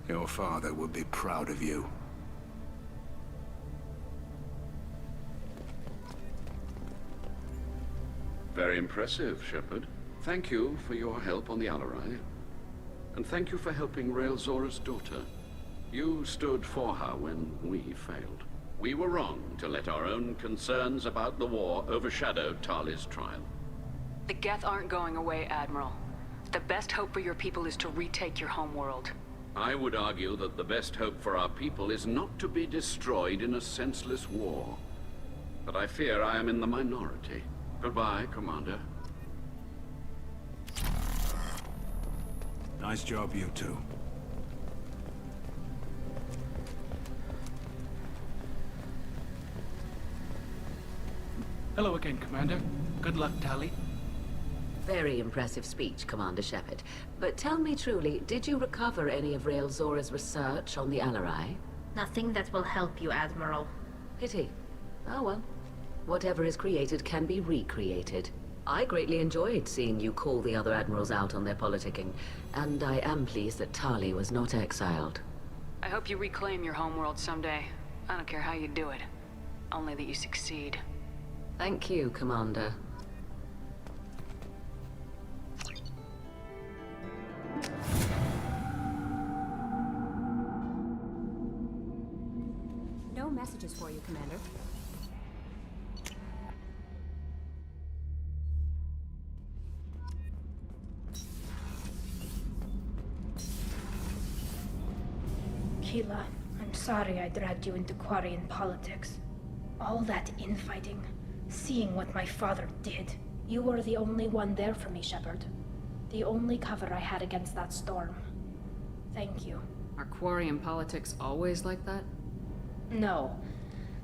Your father would be proud of you. Very impressive, Shepard. Thank you for your help on the Alarai. And thank you for helping Rail Zora's daughter. You stood for her when we failed. We were wrong to let our own concerns about the war overshadow Tali's trial. The Geth aren't going away, Admiral. The best hope for your people is to retake your homeworld. I would argue that the best hope for our people is not to be destroyed in a senseless war. But I fear I am in the minority. Goodbye, Commander. Nice job, you two. Hello again, Commander. Good luck, Tali. Very impressive speech, Commander Shepard. But tell me truly, did you recover any of Rail Zora's research on the Alarai? Nothing that will help you, Admiral. Pity. Oh well. Whatever is created can be recreated. I greatly enjoyed seeing you call the other admirals out on their politicking, and I am pleased that Tali was not exiled. I hope you reclaim your homeworld someday. I don't care how you do it. Only that you succeed. Thank you, Commander. No messages for you, Commander. Keela, I'm sorry I dragged you into Quarian politics. All that infighting, seeing what my father did. You were the only one there for me, Shepard. The only cover I had against that storm. Thank you. Are Quarian politics always like that? No.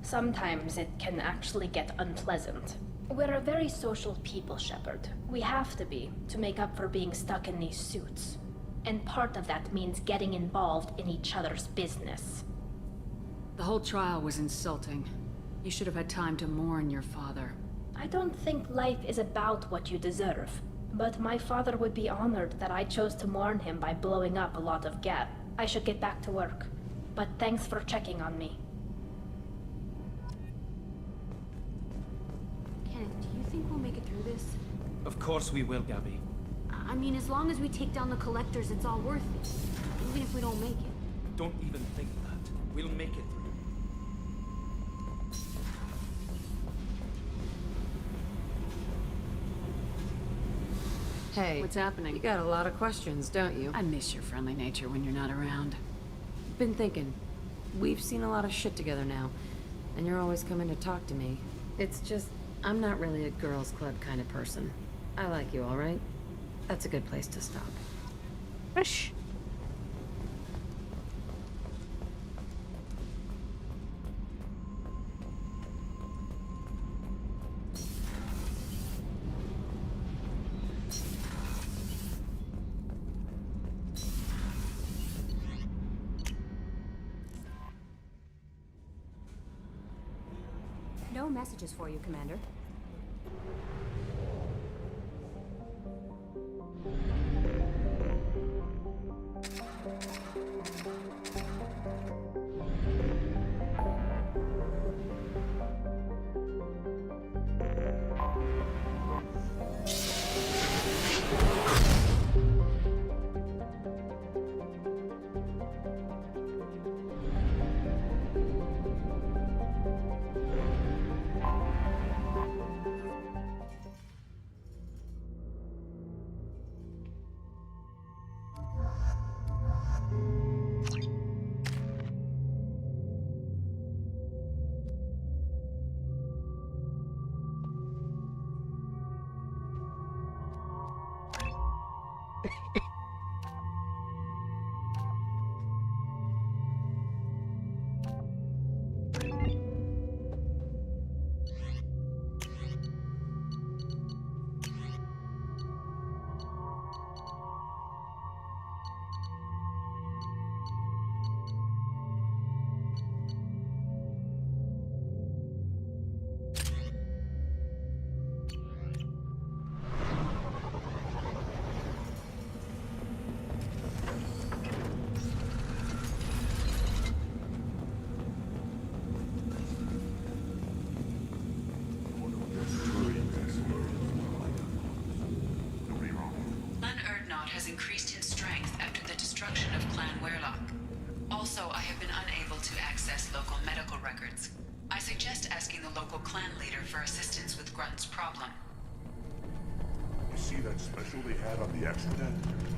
Sometimes it can actually get unpleasant. We're a very social people, Shepard. We have to be, to make up for being stuck in these suits. And part of that means getting involved in each other's business. The whole trial was insulting. You should have had time to mourn your father. I don't think life is about what you deserve. But my father would be honored that I chose to mourn him by blowing up a lot of Geth. I should get back to work. But thanks for checking on me. Kenneth, do you think we'll make it through this? Of course we will, Gabby. I mean, as long as we take down the collectors, it's all worth it. Even if we don't make it. Don't even think that. We'll make it through. Hey, what's happening? You got a lot of questions, don't you? I miss your friendly nature when you're not around. Been thinking. We've seen a lot of shit together now, and you're always coming to talk to me. It's just, I'm not really a girls' club kind of person. I like you, all right? That's a good place to stop. Shh. No messages for you, Commander.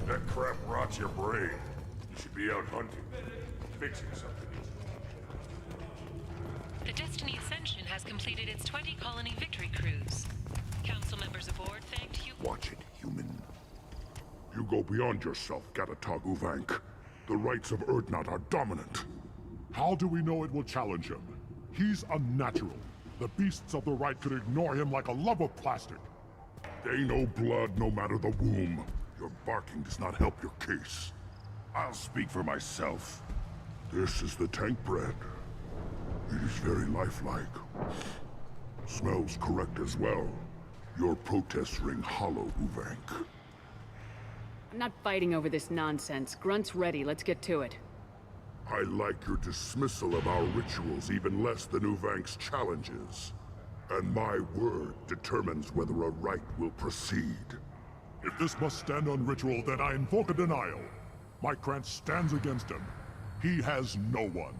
That crap rots your brain. You should be out hunting, fixing something. The Destiny Ascension has completed its 20-colony victory cruise. Council members aboard thanked you. Watch it, human. You go beyond yourself, Gatatog Uvank. The rights of Urdnot are dominant. How do we know it will challenge him? He's unnatural. The beasts of the right could ignore him like a lump of plastic. They know blood no matter the womb. Your barking does not help your case. I'll speak for myself. This is the tank bread. It is very lifelike. Smells correct as well. Your protests ring hollow, Uvank. I'm not fighting over this nonsense. Grunt's ready. Let's get to it. I like your dismissal of our rituals even less than Uvank's challenges. And my word determines whether a rite will proceed. If this must stand on ritual, then I invoke a denial. My Grant stands against him. He has no one.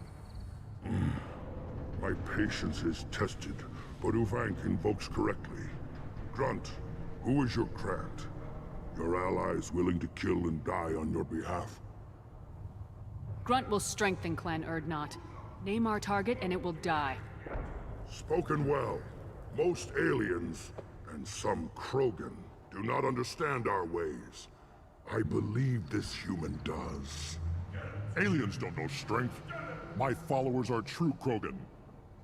My patience is tested, but Uvank invokes correctly. Grunt, who is your Grant? Your allies willing to kill and die on your behalf? Grunt will strengthen Clan Urdnot. Name our target and it will die. Spoken well. Most aliens, and some Krogan, do not understand our ways. I believe this human does. Aliens don't know strength. My followers are true Krogan.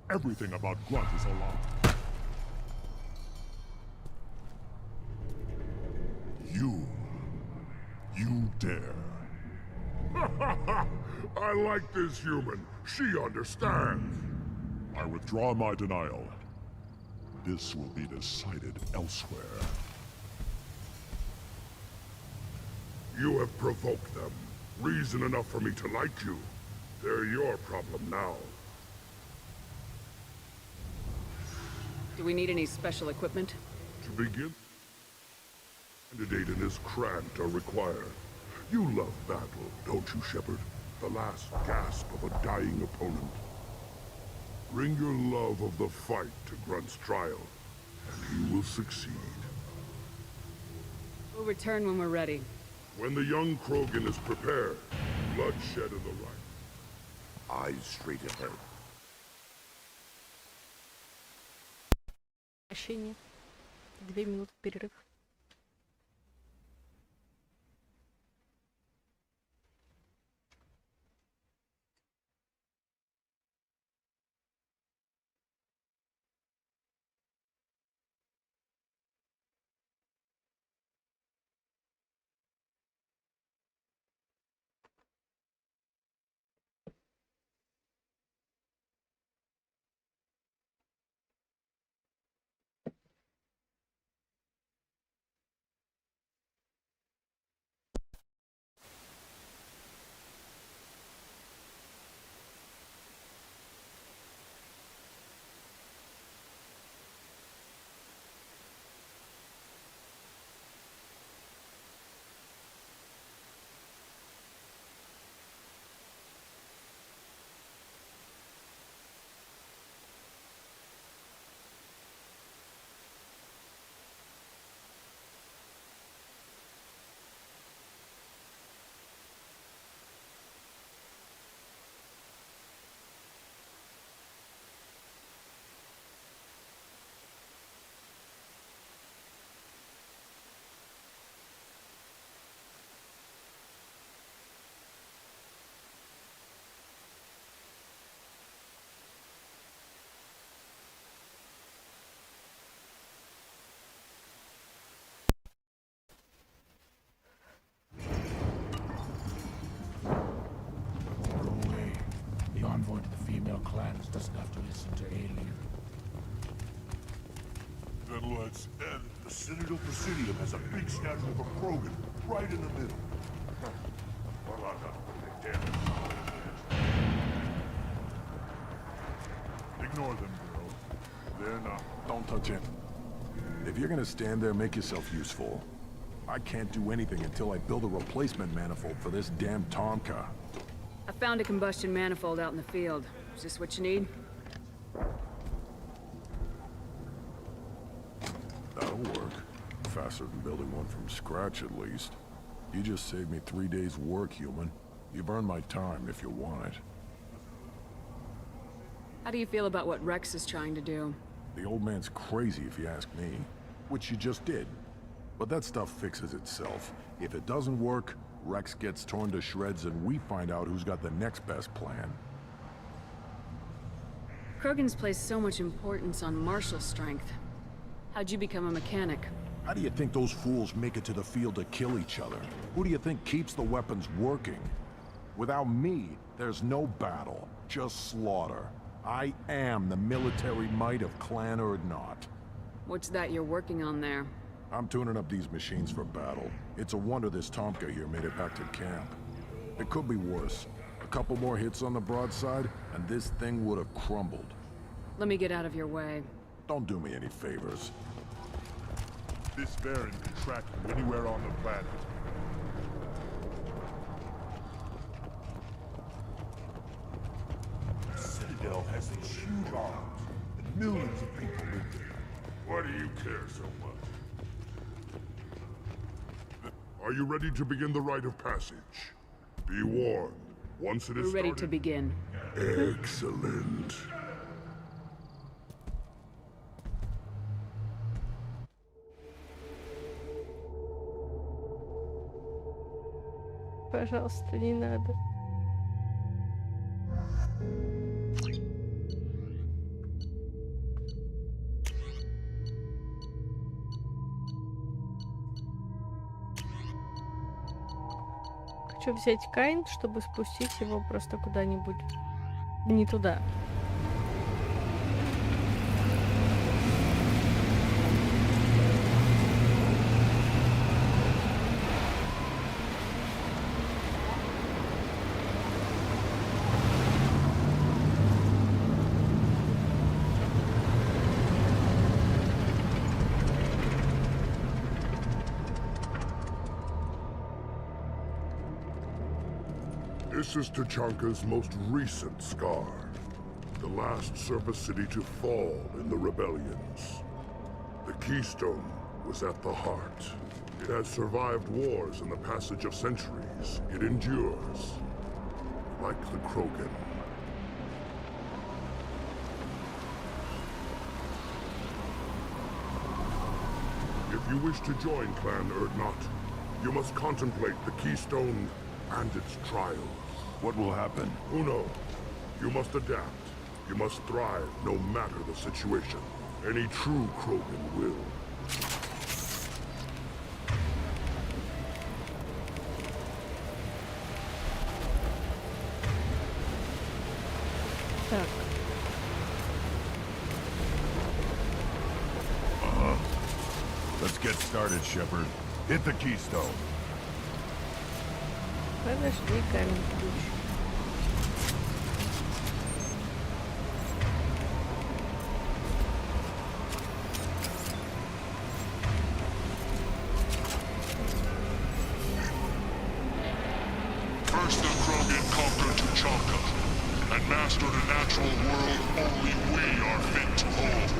Everything about Grunt is a lie. You dare. I like this human. She understands. I withdraw my denial. This will be decided elsewhere. You have provoked them. Reason enough for me to like you. They're your problem now. Do we need any special equipment? To begin, candidate and his Grant are required. You love battle, don't you, Shepard? The last gasp of a dying opponent. Bring your love of the fight to Grunt's trial, and he will succeed. We'll return when we're ready. When the young Krogan is prepared, bloodshed in the right. Eyes straight ahead. Ощущения. 2 минуты перерыв. doesn't have to listen to alien. Then let's end. The Citadel Presidium has a big statue of a Krogan right in the middle. Well, I'm not putting it down. Ignore them, girl. They're not. Don't touch it. If you're gonna stand there, make yourself useful. I can't do anything until I build a replacement manifold for this damn Tonka. I found a combustion manifold out in the field. Is this what you need? That'll work. Faster than building one from scratch, at least. You just saved me 3 days' work, human. You've earned my time if you want it. How do you feel about what Rex is trying to do? The old man's crazy, if you ask me. Which you just did. But that stuff fixes itself. If it doesn't work, Rex gets torn to shreds and we find out who's got the next best plan. Krogan's placed so much importance on martial strength. How'd you become a mechanic? How do you think those fools make it to the field to kill each other? Who do you think keeps the weapons working? Without me, there's no battle, just slaughter. I am the military might of Clan Urdnot. What's that you're working on there? I'm tuning up these machines for battle. It's a wonder this Tomka here made it back to camp. It could be worse. A couple more hits on the broadside, and this thing would have crumbled. Let me get out of your way. Don't do me any favors. This Baron can track you anywhere on the planet. The Citadel has these huge arms, and millions of people live there. Why do you care so much? Are you ready to begin the rite of passage? Be warned, once it is We're ready started... to begin. Excellent. Пожалуйста, не надо. Хочу взять Кайн, чтобы спустить его просто куда-нибудь не туда. This is Tachanka's most recent scar. The last surface city to fall in the rebellions. The Keystone was at the heart. It has survived wars and the passage of centuries. It endures. Like the Krogan. If you wish to join Clan Urdnot, you must contemplate the Keystone and its trials. What will happen? Who knows? You must adapt. You must thrive no matter the situation. Any true Krogan will. Так. Let's get started, Shepard. Hit the Keystone. Подожди, камень ключ. First the Krogan conquered Tachanka and mastered a natural world only we are fit to hold.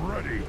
Ready.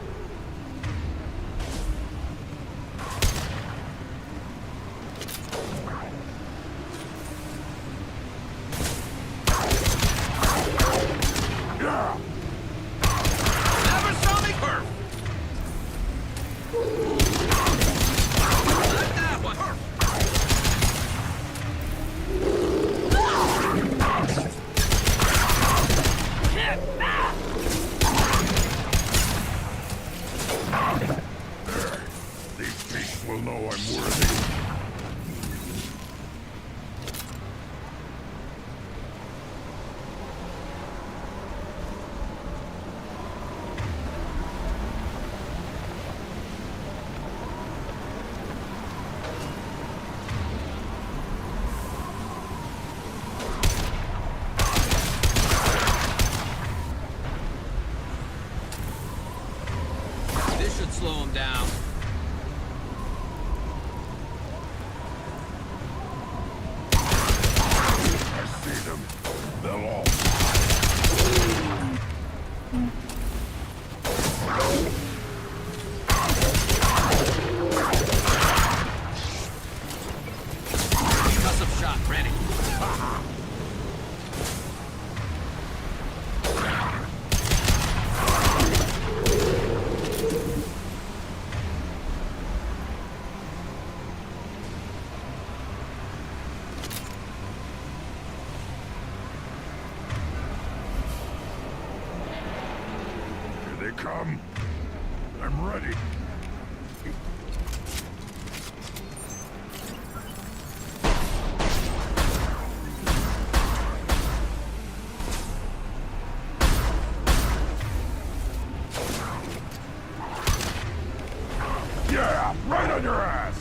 They come. I'm ready. Yeah, right on your ass.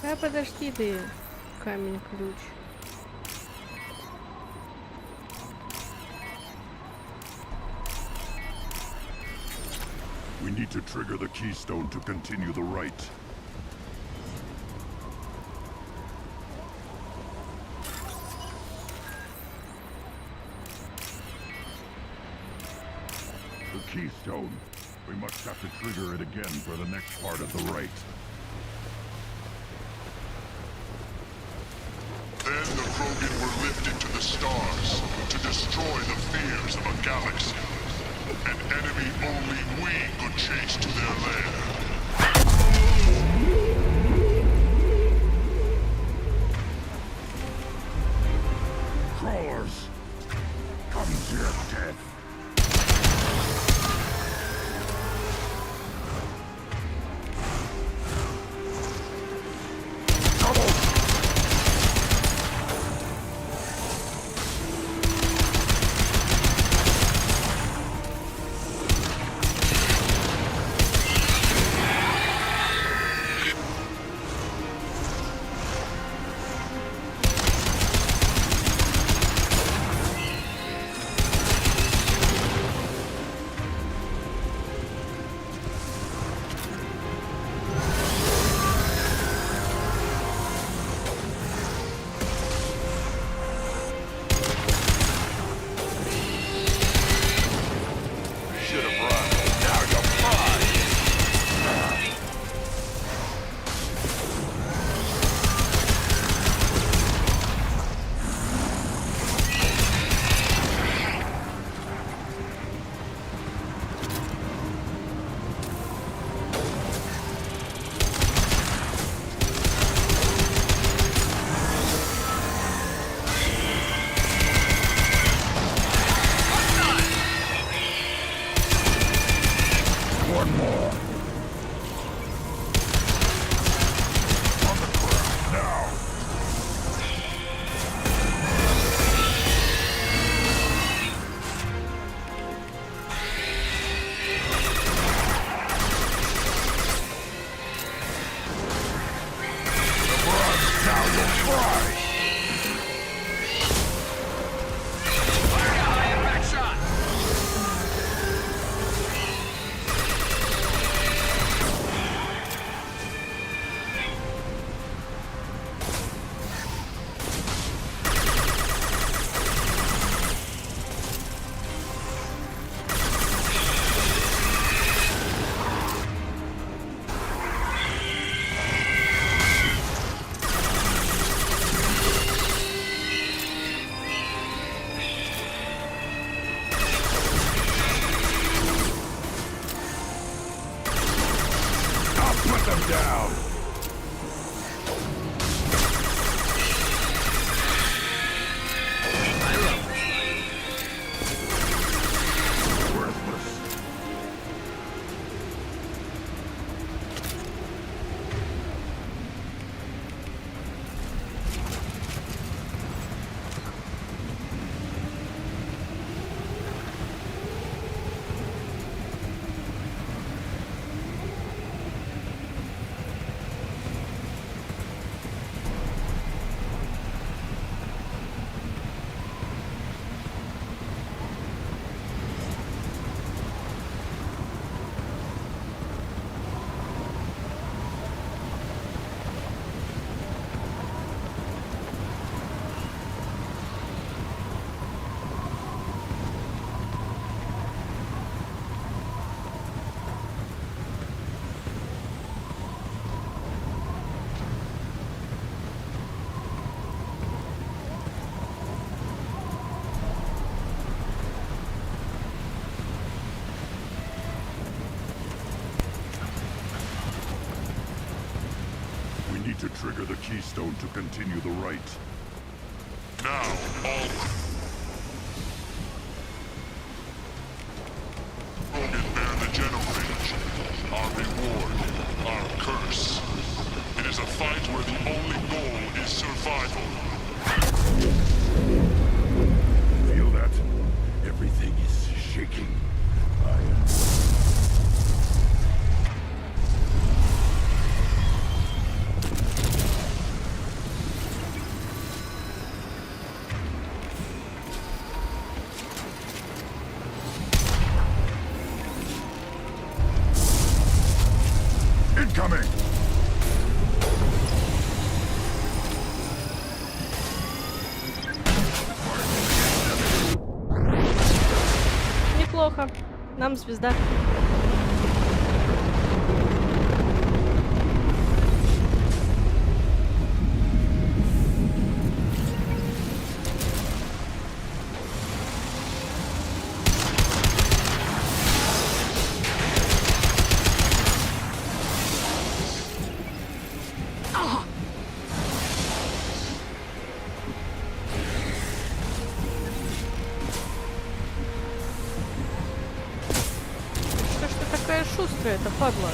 Да подожди ты, камень-ключ. We need to trigger the keystone to continue the rite. The keystone. We must have to trigger it again for the next part of the rite. Then the Krogan were lifted to the stars to destroy the fears of a galaxy. An enemy only we could chase to their lair. Crawlers! Come to your death! to trigger the keystone to continue the rite. Now, all will bear the generator. Our reward, our curse. It is a fight where the only goal is survival. Feel that? Everything is shaking. I am... Incoming! Неплохо. Нам звезда. Шустрая это падла.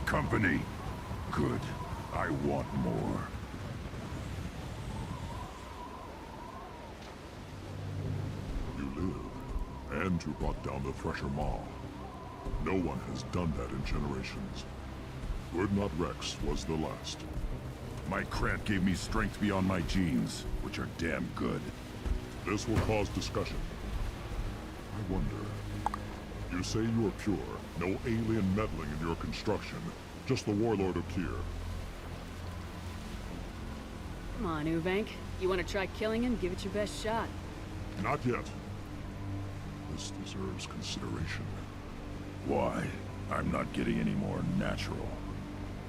Company. Good. I want more. You live, and you brought down the Thresher Maw. No one has done that in generations. Urdnot Rex was the last. My Grant gave me strength beyond my genes, which are damn good. This will cause discussion. I wonder... You say you are pure, no alien meddling in your construction, just the warlord of Tyr. Come on, Uvank. You want to try killing him? Give it your best shot. Not yet. This deserves consideration. Why? I'm not getting any more natural.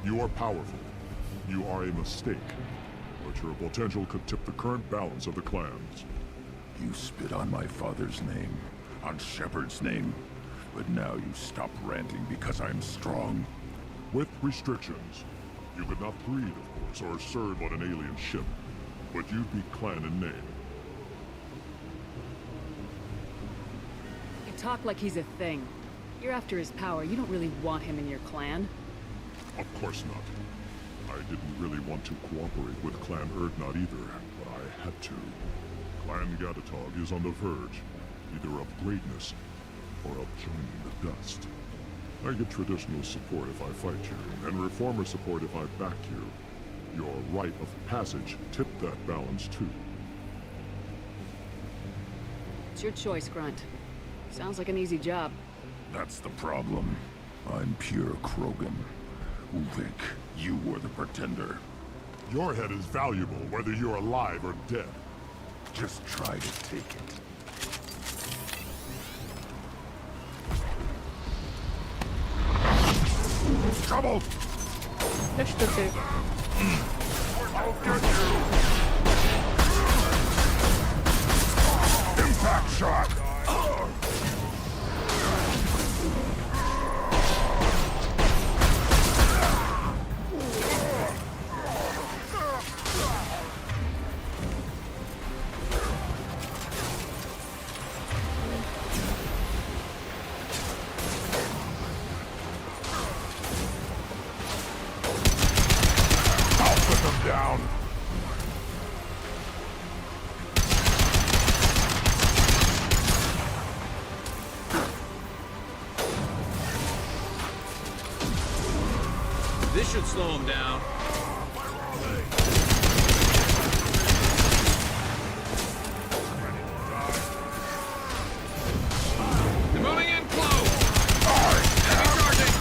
You are powerful. You are a mistake. But your potential could tip the current balance of the clans. You spit on my father's name, on Shepard's name. But now you stop ranting because I'm strong. With restrictions. You could not breed, of course, or serve on an alien ship. But you'd be clan in name. You talk like he's a thing. You're after his power. You don't really want him in your clan. Of course not. I didn't really want to cooperate with Clan Urdnot either, but I had to. Clan Gatatog is on the verge, either of greatness or of joining the dust. I get traditional support if I fight you, and reformer support if I back you. Your rite of passage tipped that balance too. It's your choice, Grunt. Sounds like an easy job. That's the problem. I'm pure Krogan. Uvik, you were the pretender. Your head is valuable whether you're alive or dead. Just try to take it. Trouble! Да что ты? I'll get you! Impact shot! Down. This should slow him down. They're moving in close. Heavy charging.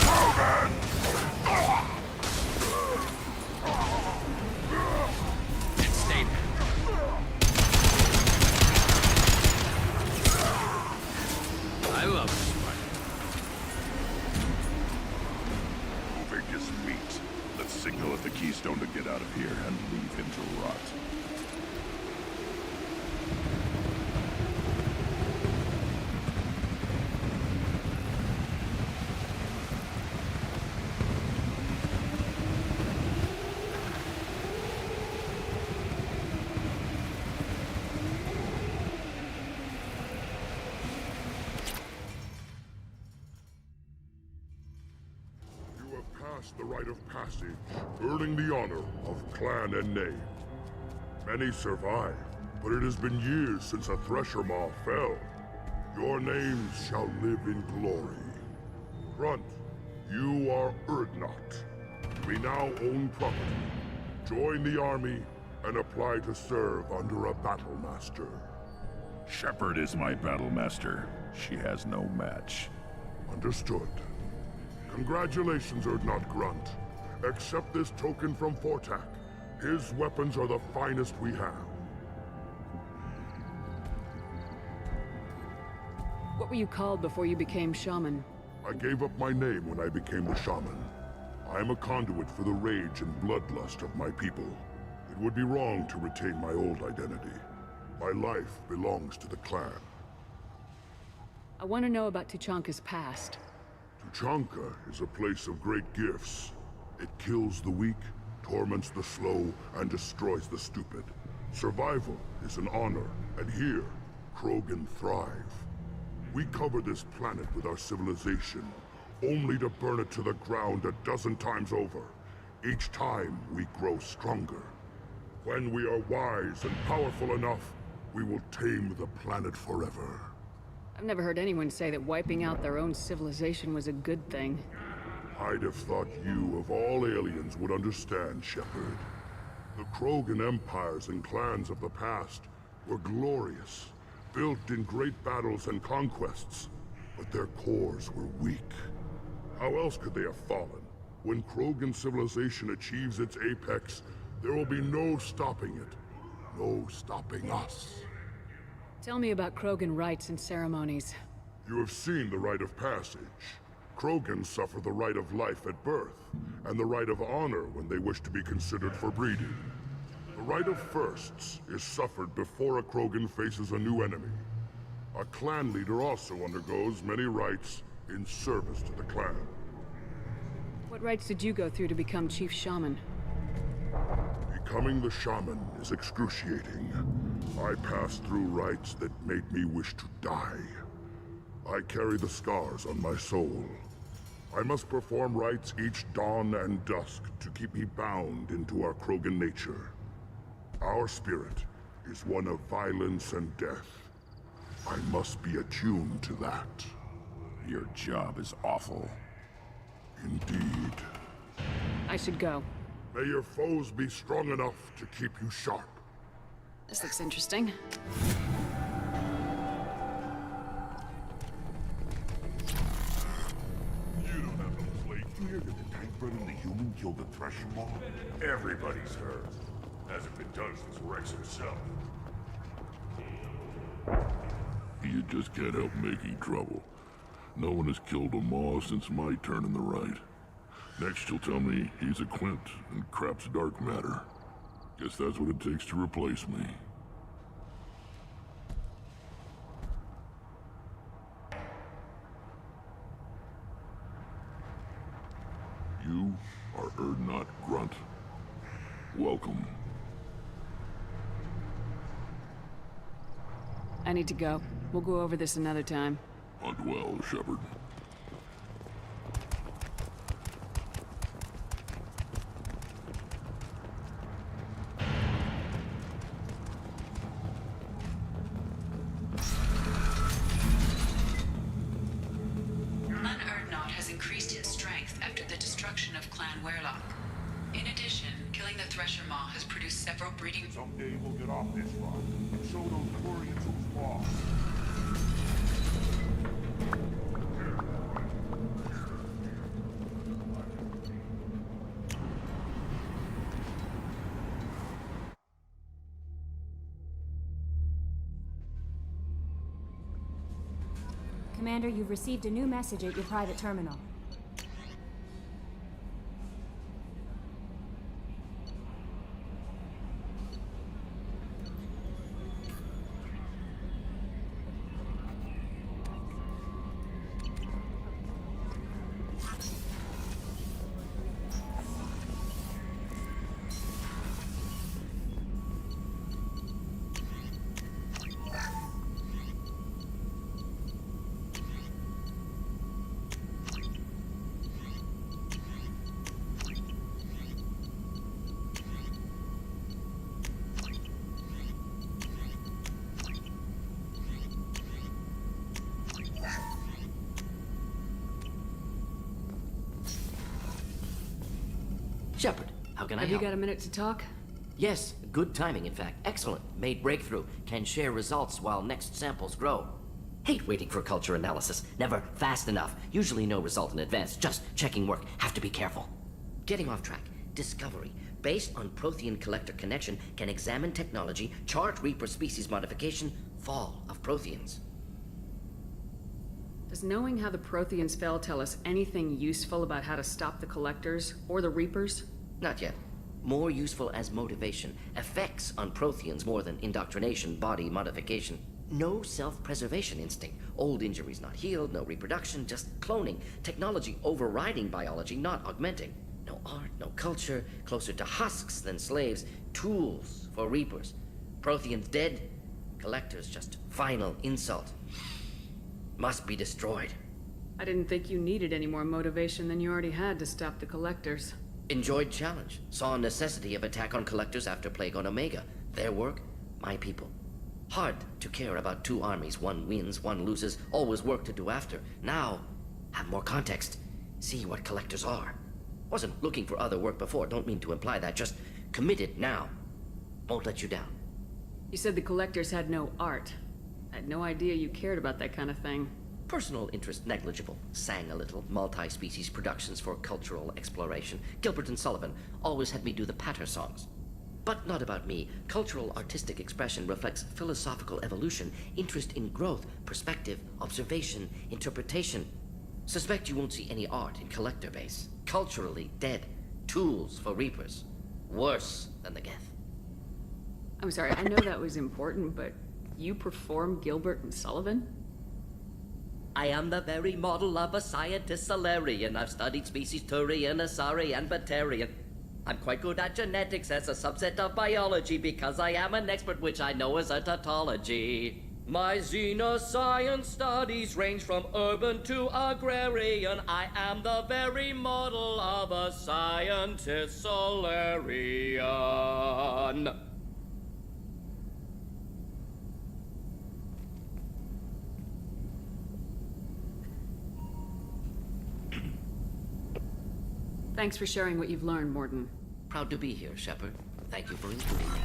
I love this fight. Uvik is meat. Let's signal at the keystone to get out of here and leave him to rot. The rite of passage, earning the honor of clan and name. Many survive, but it has been years since a Thresher Maw fell. Your names shall live in glory. Grunt, you are Urdnot. We now own property. Join the army and apply to serve under a battle master. Shepard is my battle master. She has no match. Understood. Congratulations, Urdnot Grunt. Accept this token from Fortak. His weapons are the finest we have. What were you called before you became shaman? I gave up my name when I became the shaman. I am a conduit for the rage and bloodlust of my people. It would be wrong to retain my old identity. My life belongs to the clan. I want to know about Tuchanka's past. Tuchanka is a place of great gifts. It kills the weak, torments the slow, and destroys the stupid. Survival is an honor, and here, Krogan thrive. We cover this planet with our civilization, only to burn it to the ground a dozen times over. Each time, we grow stronger. When we are wise and powerful enough, we will tame the planet forever. I've never heard anyone say that wiping out their own civilization was a good thing. I'd have thought you, of all aliens, would understand, Shepard. The Krogan empires and clans of the past were glorious, built in great battles and conquests, but their cores were weak. How else could they have fallen? When Krogan civilization achieves its apex, there will be no stopping it. No stopping us. Tell me about Krogan rites and ceremonies. You have seen the rite of passage. Krogans suffer the rite of life at birth, and the rite of honor when they wish to be considered for breeding. The rite of firsts is suffered before a Krogan faces a new enemy. A clan leader also undergoes many rites in service to the clan. What rites did you go through to become Chief Shaman? Becoming the shaman is excruciating. I passed through rites that made me wish to die. I carry the scars on my soul. I must perform rites each dawn and dusk to keep me bound into our Krogan nature. Our spirit is one of violence and death. I must be attuned to that. Your job is awful. Indeed. I should go. May your foes be strong enough to keep you sharp. This looks interesting. You don't have no plate. You hear that the Tank and the human killed the Thresher Maw? Everybody's heard. Hasn't been done since Rex himself. You just can't help making trouble. No one has killed a Maw since my turn in the right. Next you'll tell me he's a Quint and crap's dark matter. Guess that's what it takes to replace me. You are not Grunt. Welcome. I need to go. We'll go over this another time. Hunt well, Shepard. Unearned Knot has increased its strength after the destruction of Clan Werlock. In addition, killing the Thresher Maw has produced several breeding... Someday we'll get off this rock and show those Quarians who's boss. Commander, you've received a new message at your private terminal. Shepard, how can I Have help? you got a minute to talk? Yes, good timing, in fact. Excellent. Made breakthrough. Can share results while next samples grow. Hate waiting for culture analysis. Never fast enough. Usually no result in advance. Just checking work. Have to be careful. Getting off track. Discovery. Based on Prothean collector connection, can examine technology, chart Reaper species modification, fall of Protheans. Does knowing how the Protheans fell tell us anything useful about how to stop the Collectors or the Reapers? Not yet. More useful as motivation. Effects on Protheans more than indoctrination, body modification. No self-preservation instinct. Old injuries not healed, no reproduction, just cloning. Technology overriding biology, not augmenting. No art, no culture, closer to husks than slaves. Tools for Reapers. Protheans dead, Collectors just final insult. Must be destroyed. I didn't think you needed any more motivation than you already had to stop the Collectors. Enjoyed challenge. Saw necessity of attack on Collectors after Plague on Omega. Their work, my people. Hard to care about two armies. One wins, one loses. Always work to do after. Now, have more context. See what Collectors are. Wasn't looking for other work before. Don't mean to imply that. Just committed now. Won't let you down. You said the Collectors had no art. I had no idea you cared about that kind of thing. Personal interest negligible. Sang a little. Multi-species productions for cultural exploration. Gilbert and Sullivan always had me do the patter songs. But not about me. Cultural artistic expression reflects philosophical evolution, interest in growth, perspective, observation, interpretation. Suspect you won't see any art in Collector base. Culturally dead. Tools for Reapers. Worse than the Geth. I'm sorry, I know that was important, but you perform Gilbert and Sullivan? I am the very model of a scientist Solarian. I've studied species Turian, Asari, and Batarian. I'm quite good at genetics as a subset of biology because I am an expert, which I know is a tautology. My xenoscience studies range from urban to agrarian. I am the very model of a scientist Solarian. Thanks for sharing what you've learned, Morden. Proud to be here, Shepard. Thank you for including me.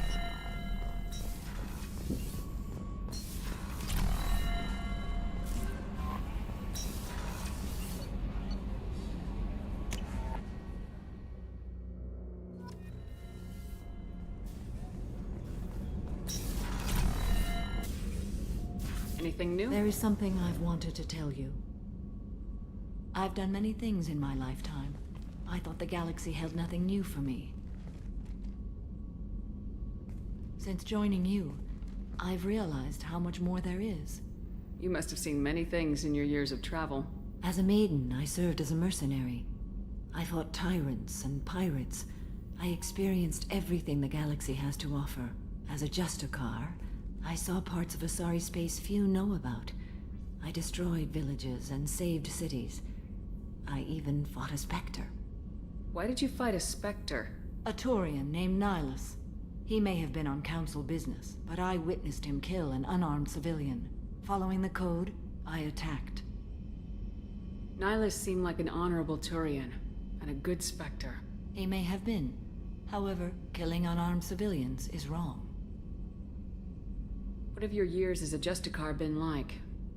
Anything new? There is something I've wanted to tell you. I've done many things in my lifetime. I thought the galaxy held nothing new for me. Since joining you, I've realized how much more there is. You must have seen many things in your years of travel. As a maiden, I served as a mercenary. I fought tyrants and pirates. I experienced everything the galaxy has to offer. As a Justicar, I saw parts of Asari space few know about. I destroyed villages and saved cities. I even fought a Spectre. Why did you fight a Spectre? A Turian named Nihilus. He may have been on Council business, but I witnessed him kill an unarmed civilian. Following the code, I attacked. Nihilus seemed like an honorable Turian, and a good Spectre. He may have been. However, killing unarmed civilians is wrong. What have your years as a Justicar been like?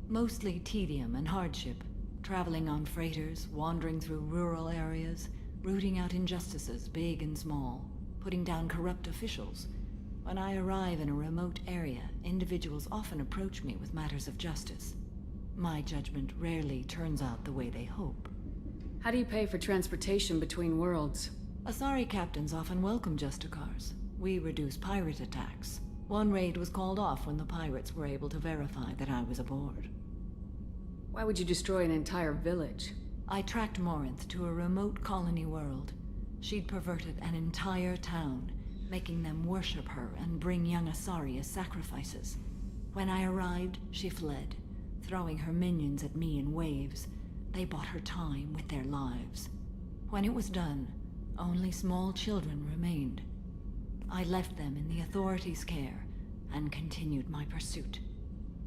Mostly tedium and hardship. Traveling on freighters, wandering through rural areas, rooting out injustices, big and small, putting down corrupt officials. When I arrive in a remote area, individuals often approach me with matters of justice. My judgment rarely turns out the way they hope. How do you pay for transportation between worlds? Asari captains often welcome Justicars. We reduce pirate attacks. One raid was called off when the pirates were able to verify that I was aboard. Why would you destroy an entire village? I tracked Morinth to a remote colony world. She'd perverted an entire town, making them worship her and bring young Asari as sacrifices. When I arrived, she fled, throwing her minions at me in waves. They bought her time with their lives. When it was done, only small children remained. I left them in the authorities' care and continued my pursuit.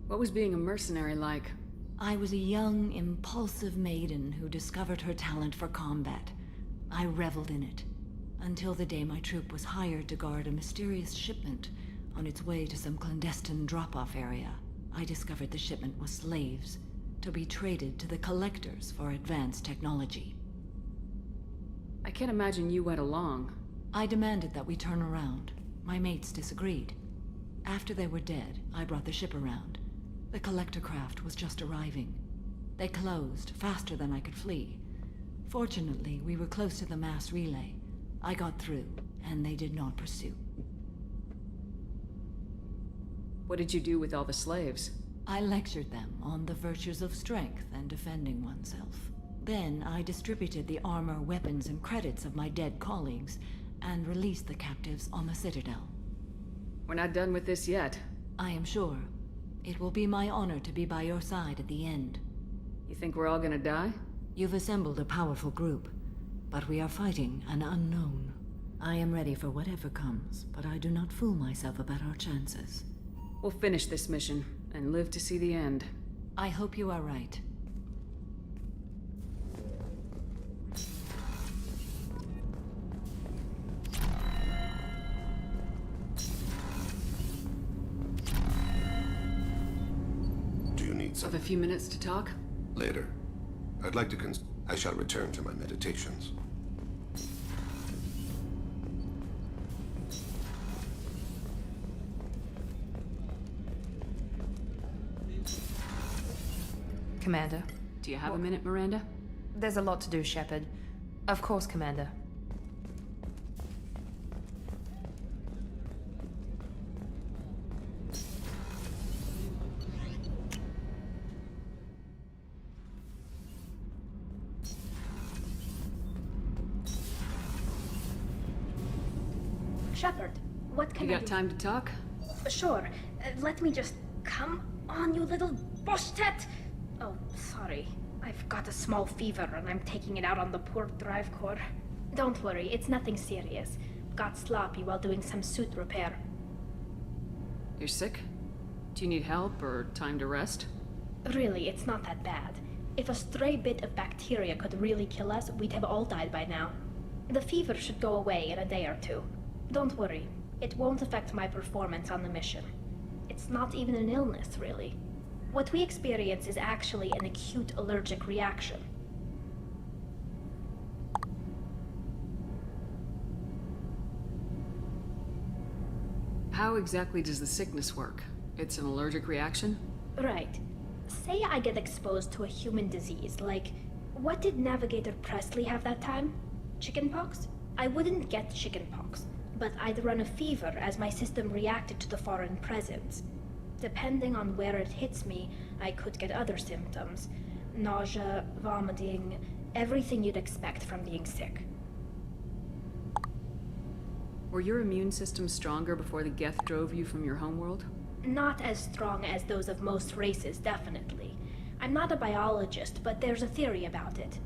What was being a mercenary like? I was a young, impulsive maiden who discovered her talent for combat. I reveled in it, until the day my troop was hired to guard a mysterious shipment on its way to some clandestine drop-off area. I discovered the shipment was slaves, to be traded to the collectors for advanced technology. I can't imagine you went along. I demanded that we turn around. My mates disagreed. After they were dead, I brought the ship around. The collector craft was just arriving. They closed faster than I could flee. Fortunately, we were close to the mass relay. I got through, and they did not pursue. What did you do with all the slaves? I lectured them on the virtues of strength and defending oneself. Then I distributed the armor, weapons, and credits of my dead colleagues, and released the captives on the Citadel. We're not done with this yet. I am sure. It will be my honor to be by your side at the end. You think we're all gonna die? You've assembled a powerful group, but we are fighting an unknown. I am ready for whatever comes, but I do not fool myself about our chances. We'll finish this mission, and live to see the end. I hope you are right. Have a few minutes to talk? Later. I'd like to I shall return to my meditations. Commander. Do you have a minute, Miranda? There's a lot to do, Shepard. Of course, Commander. Shepard, what can you I got do? time to talk? Sure. Let me just Come on, you little boshtet! Oh, sorry. I've got a small fever and I'm taking it out on the poor drive core. Don't worry, it's nothing serious. Got sloppy while doing some suit repair. You're sick? Do you need help or time to rest? Really, it's not that bad. If a stray bit of bacteria could really kill us, we'd have all died by now. The fever should go away in a day or two. Don't worry, it won't affect my performance on the mission. It's not even an illness, really. What we experience is actually an acute allergic reaction. How exactly does the sickness work? It's an allergic reaction? Right. Say I get exposed to a human disease, like... What did Navigator Presley have that time? Chickenpox? I wouldn't get chickenpox, but I'd run a fever as my system reacted to the foreign presence. Depending on where it hits me, I could get other symptoms. Nausea, vomiting, everything you'd expect from being sick. Were your immune system stronger before the Geth drove you from your homeworld? Not as strong as those of most races, definitely. I'm not a biologist, but there's a theory about it.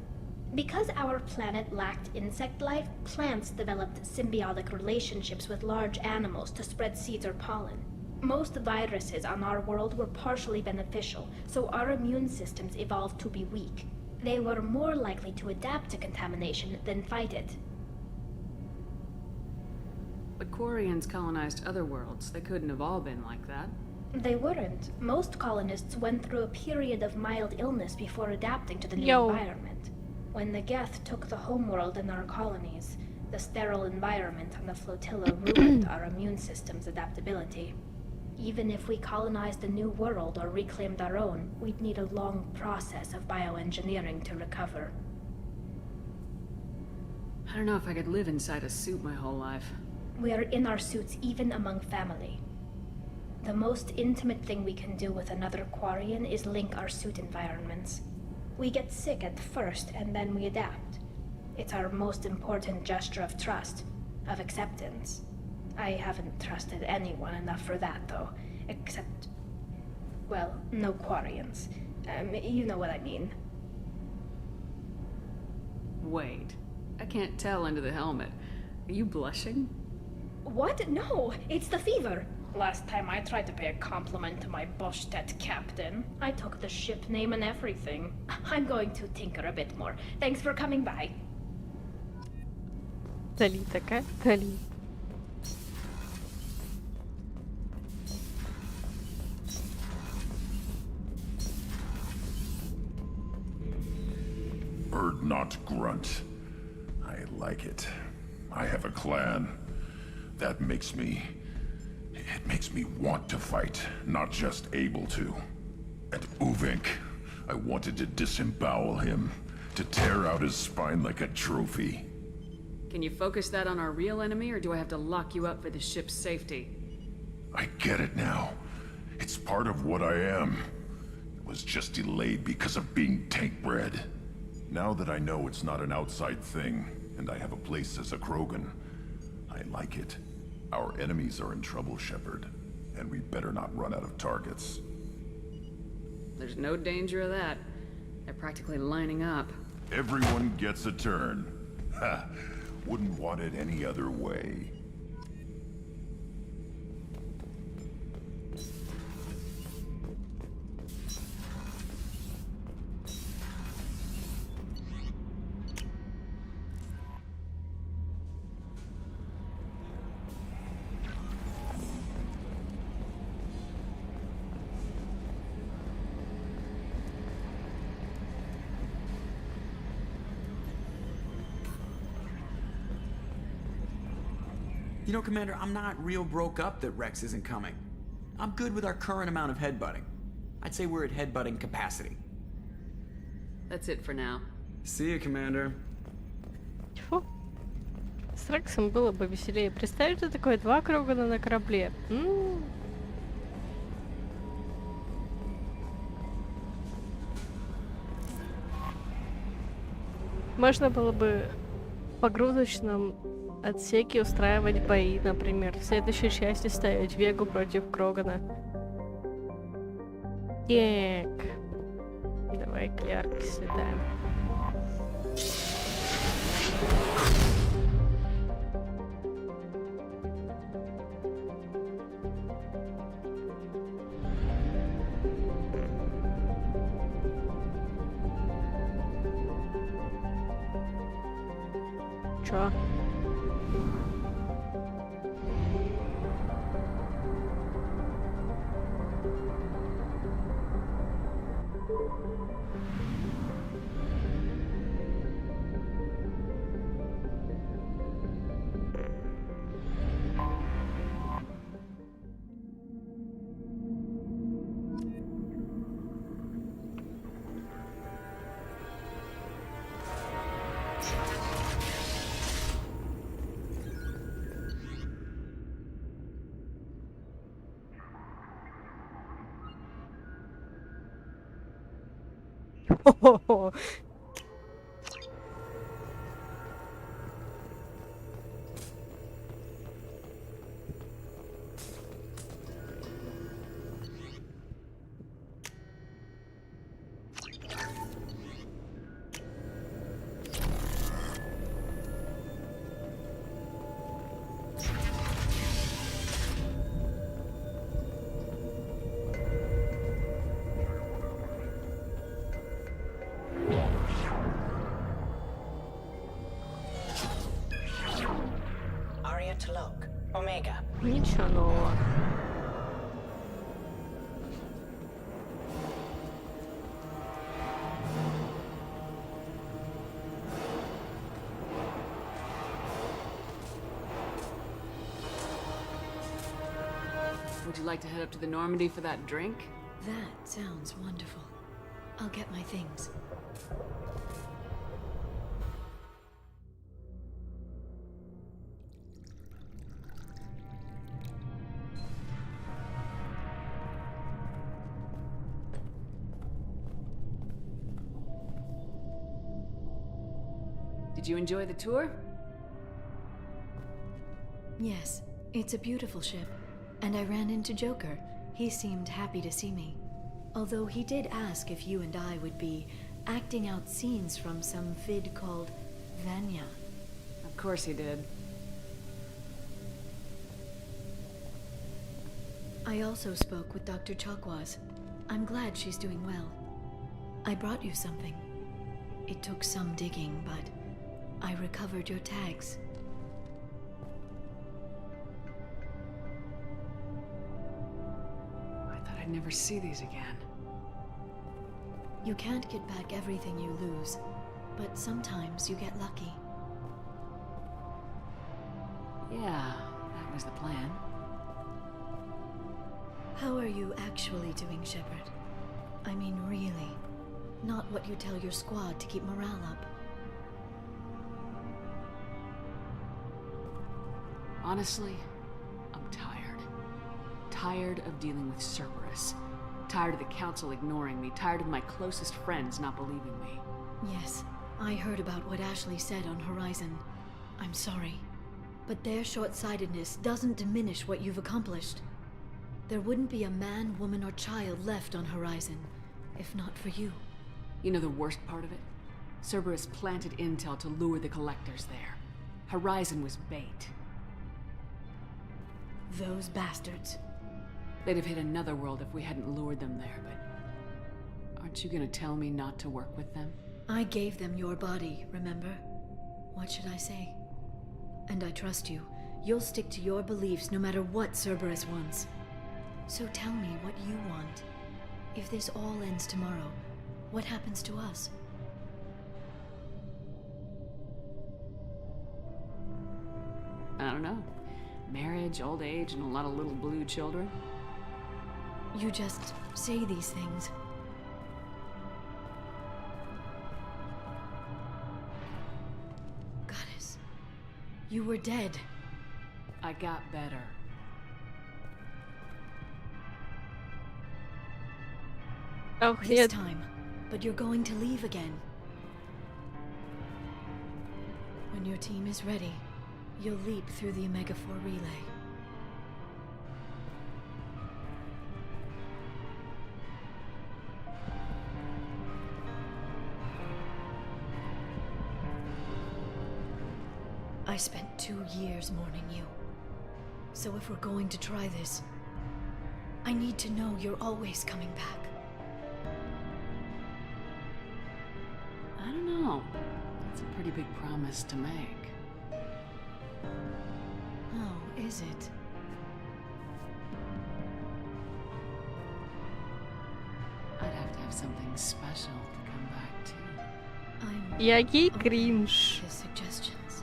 Because our planet lacked insect life, plants developed symbiotic relationships with large animals to spread seeds or pollen. Most viruses on our world were partially beneficial, so our immune systems evolved to be weak. They were more likely to adapt to contamination than fight it. But Quarians colonized other worlds. They couldn't have all been like that. They weren't. Most colonists went through a period of mild illness before adapting to the new environment. When the Geth took the homeworld in our colonies, the sterile environment on the flotilla ruined our immune system's adaptability. Even if we colonized a new world or reclaimed our own, we'd need a long process of bioengineering to recover. I don't know if I could live inside a suit my whole life. We are in our suits even among family. The most intimate thing we can do with another Quarian is link our suit environments. We get sick at first and then we adapt. It's our most important gesture of trust, of acceptance. I haven't trusted anyone enough for that, though. Except... well, no Quarians. You know what I mean. Wait. I can't tell under the helmet. Are you blushing? What? No! It's the fever! Last time I tried to pay a compliment to my Boschtet captain, I took the ship name and everything. I'm going to tinker a bit more. Thanks for coming by. Тали такая, Тали. Not grunt. I like it. I have a clan. That makes me... it makes me want to fight, not just able to. And Uvink, I wanted to disembowel him, to tear out his spine like a trophy. Can you focus that on our real enemy, or do I have to lock you up for the ship's safety? I get it now. It's part of what I am. It was just delayed because of being tank-bred. Now that I know it's not an outside thing, and I have a place as a Krogan, I like it. Our enemies are in trouble, Shepard, and we better not run out of targets. There's no danger of that. They're practically lining up. Everyone gets a turn. Ha! Wouldn't want it any other way. You know, Commander, I'm not real broke up that Rex isn't coming. I'm good with our current amount of headbutting. I'd say we're at headbutting capacity. That's it for now. See you, Commander. Фу. С Рексом было бы веселее. Представь, ты такой 2 Крогана на корабле. Можно было бы в погрузочном отсеке устраивать бои, например. В следующей части ставить Вегу против Крогана. Так. Давай клерк сюда. Чё? Хо-хо-хо. Ничего нового. Would you like to head up to the Normandy for that drink? That sounds wonderful. I'll get my things. Did you enjoy the tour? Yes, it's a beautiful ship. And I ran into Joker. He seemed happy to see me. Although he did ask if you and I would be acting out scenes from some vid called Vanya. Of course he did. I also spoke with Dr. Chakwas. I'm glad she's doing well. I brought you something. It took some digging, but I recovered your tags. I thought I'd never see these again. You can't get back everything you lose, but sometimes you get lucky. Yeah, that was the plan. How are you actually doing, Shepard? I mean, really. Not what you tell your squad to keep morale up. Honestly, I'm tired. Tired of dealing with Cerberus. Tired of the Council ignoring me. Tired of my closest friends not believing me. Yes, I heard about what Ashley said on Horizon. I'm sorry. But their short-sightedness doesn't diminish what you've accomplished. There wouldn't be a man, woman, or child left on Horizon, if not for you. You know the worst part of it? Cerberus planted intel to lure the collectors there. Horizon was bait. Those bastards. They'd have hit another world if we hadn't lured them there, but... Aren't you gonna tell me not to work with them? I gave them your body, remember? What should I say? And I trust you. You'll stick to your beliefs no matter what Cerberus wants. So tell me what you want. If this all ends tomorrow, what happens to us? I don't know. Marriage, old age, and a lot of little blue children? You just say these things. Goddess, you were dead. I got better. Oh, this time, but you're going to leave again. When your team is ready, you'll leap through the Omega-4 relay. I spent 2 years mourning you. So if we're going to try this, I need to know you're always coming back. I don't know. That's a pretty big promise to make. Oh, is it? I'd have to have something special to come back to. Який кринж. His suggestions.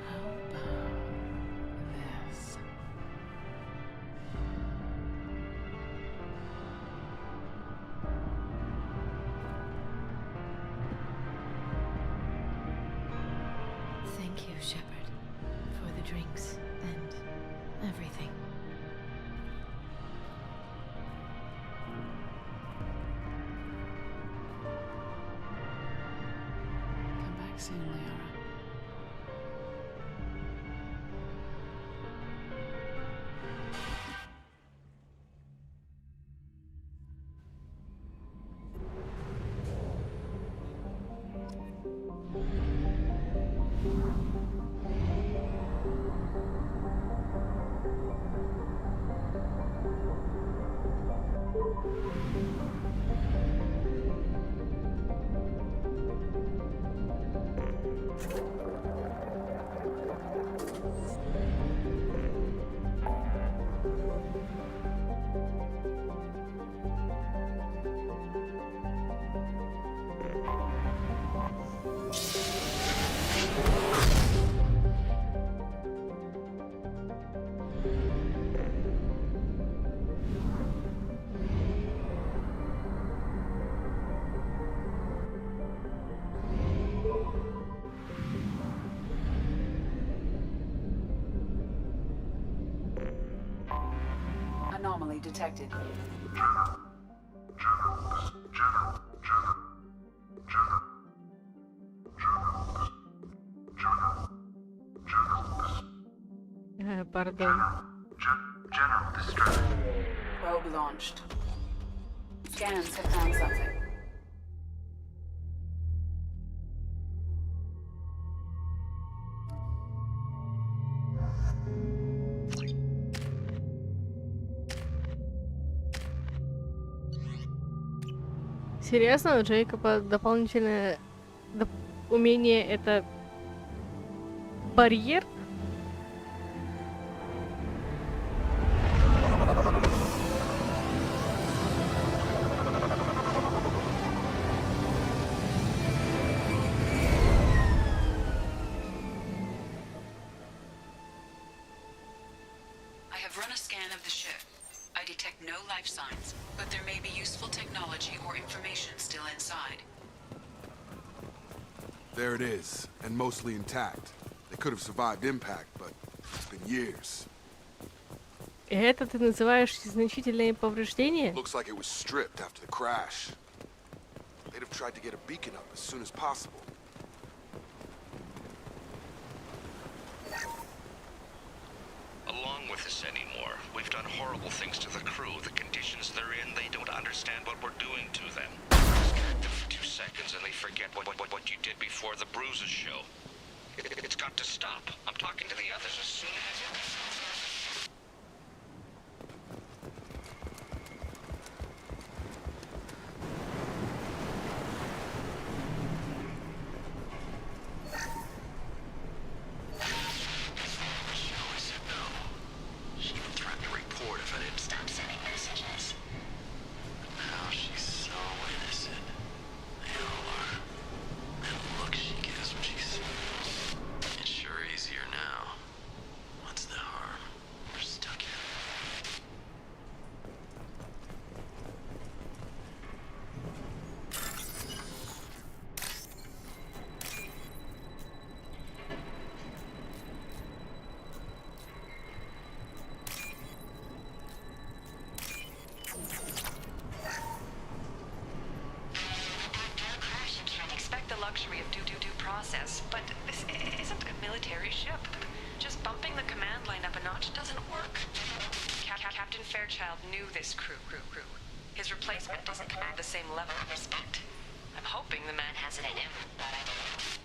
How about this? Thank you, Shepard, for the drinks and everything. Come back soon, Liara. Anomaly detected. Пардон. General distress. Probe launched. Scans have found something. Серьезно, у Джейкоба дополнительное умение — это барьер? I have run a scan of the ship. I detect no life signs, but there may be useful technology or information still inside. There it is, and mostly intact. They could have survived impact, but it's been years. И это ты называешь значительные повреждения? Looks like it was stripped after the crash. They'd have tried to get a beacon up as soon as possible. Along with this anymore. We've done horrible things to the crew. The conditions they're in, they don't understand what we're doing to them. Just active for 2 seconds and they forget what you did before the bruises show. It's got to stop. I'm talking to the others as soon as you... luxury of due process, but this isn't a military ship. Just bumping the command line up a notch doesn't work. Captain Fairchild knew this crew. His replacement doesn't command the same level of respect. I'm hoping the man has it in him, but I don't know.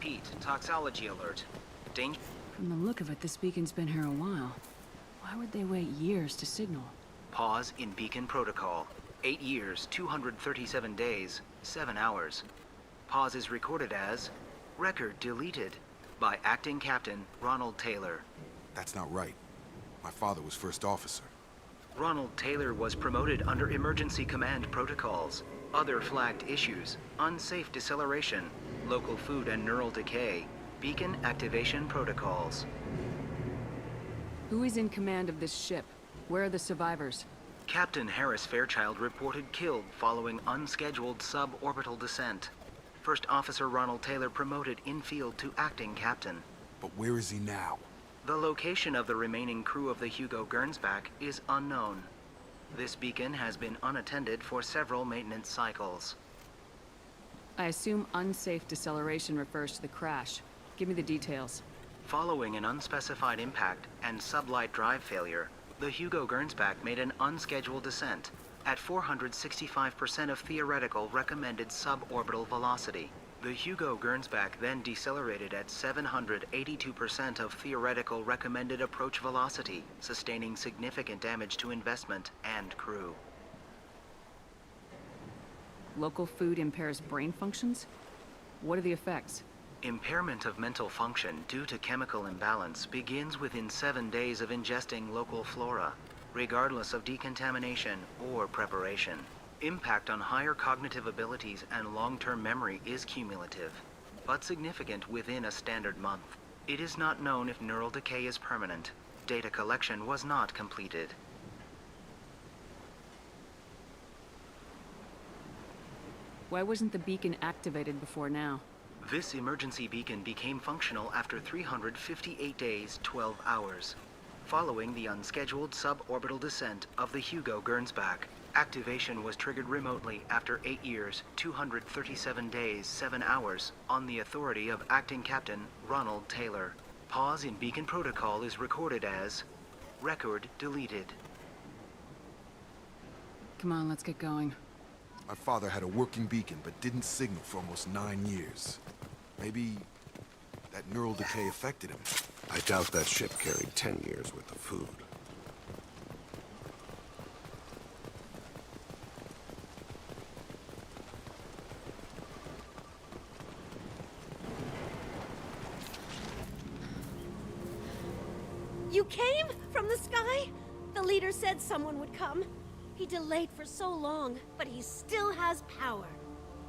Repeat, toxology alert. Danger. From the look of it, this beacon's been here a while. Why would they wait years to signal? Pause in beacon protocol. 8 years, 237 days, 7 hours. Pause is recorded as record deleted by acting captain Ronald Taylor. That's not right. My father was first officer. Ronald Taylor was promoted under emergency command protocols. Other flagged issues: unsafe deceleration, local food and neural decay, beacon activation protocols. Who is in command of this ship? Where are the survivors? Captain Harris Fairchild reported killed following unscheduled suborbital descent. First Officer Ronald Taylor promoted in-field to acting captain. But where is he now? The location of the remaining crew of the Hugo Gernsback is unknown. This beacon has been unattended for several maintenance cycles. I assume unsafe deceleration refers to the crash. Give me the details. Following an unspecified impact and sublight drive failure, the Hugo Gernsback made an unscheduled descent at 465% of theoretical recommended suborbital velocity. The Hugo Gernsback then decelerated at 782% of theoretical recommended approach velocity, sustaining significant damage to investment and crew. Local food impairs brain functions? What are the effects? Impairment of mental function due to chemical imbalance begins within 7 days of ingesting local flora, regardless of decontamination or preparation. Impact on higher cognitive abilities and long-term memory is cumulative, but significant within a standard month. It is not known if neural decay is permanent. Data collection was not completed. Why wasn't the beacon activated before now? This emergency beacon became functional after 358 days, 12 hours. Following the unscheduled suborbital descent of the Hugo Gernsback, activation was triggered remotely after 8 years, 237 days, 7 hours, on the authority of Acting Captain Ronald Taylor. Pause in beacon protocol is recorded as record deleted. Come on, let's get going. My father had a working beacon, but didn't signal for almost 9 years. Maybe that neural decay affected him. I doubt that ship carried 10 years worth of food. You came from the sky? The leader said someone would come. He delayed for so long, but he still has power.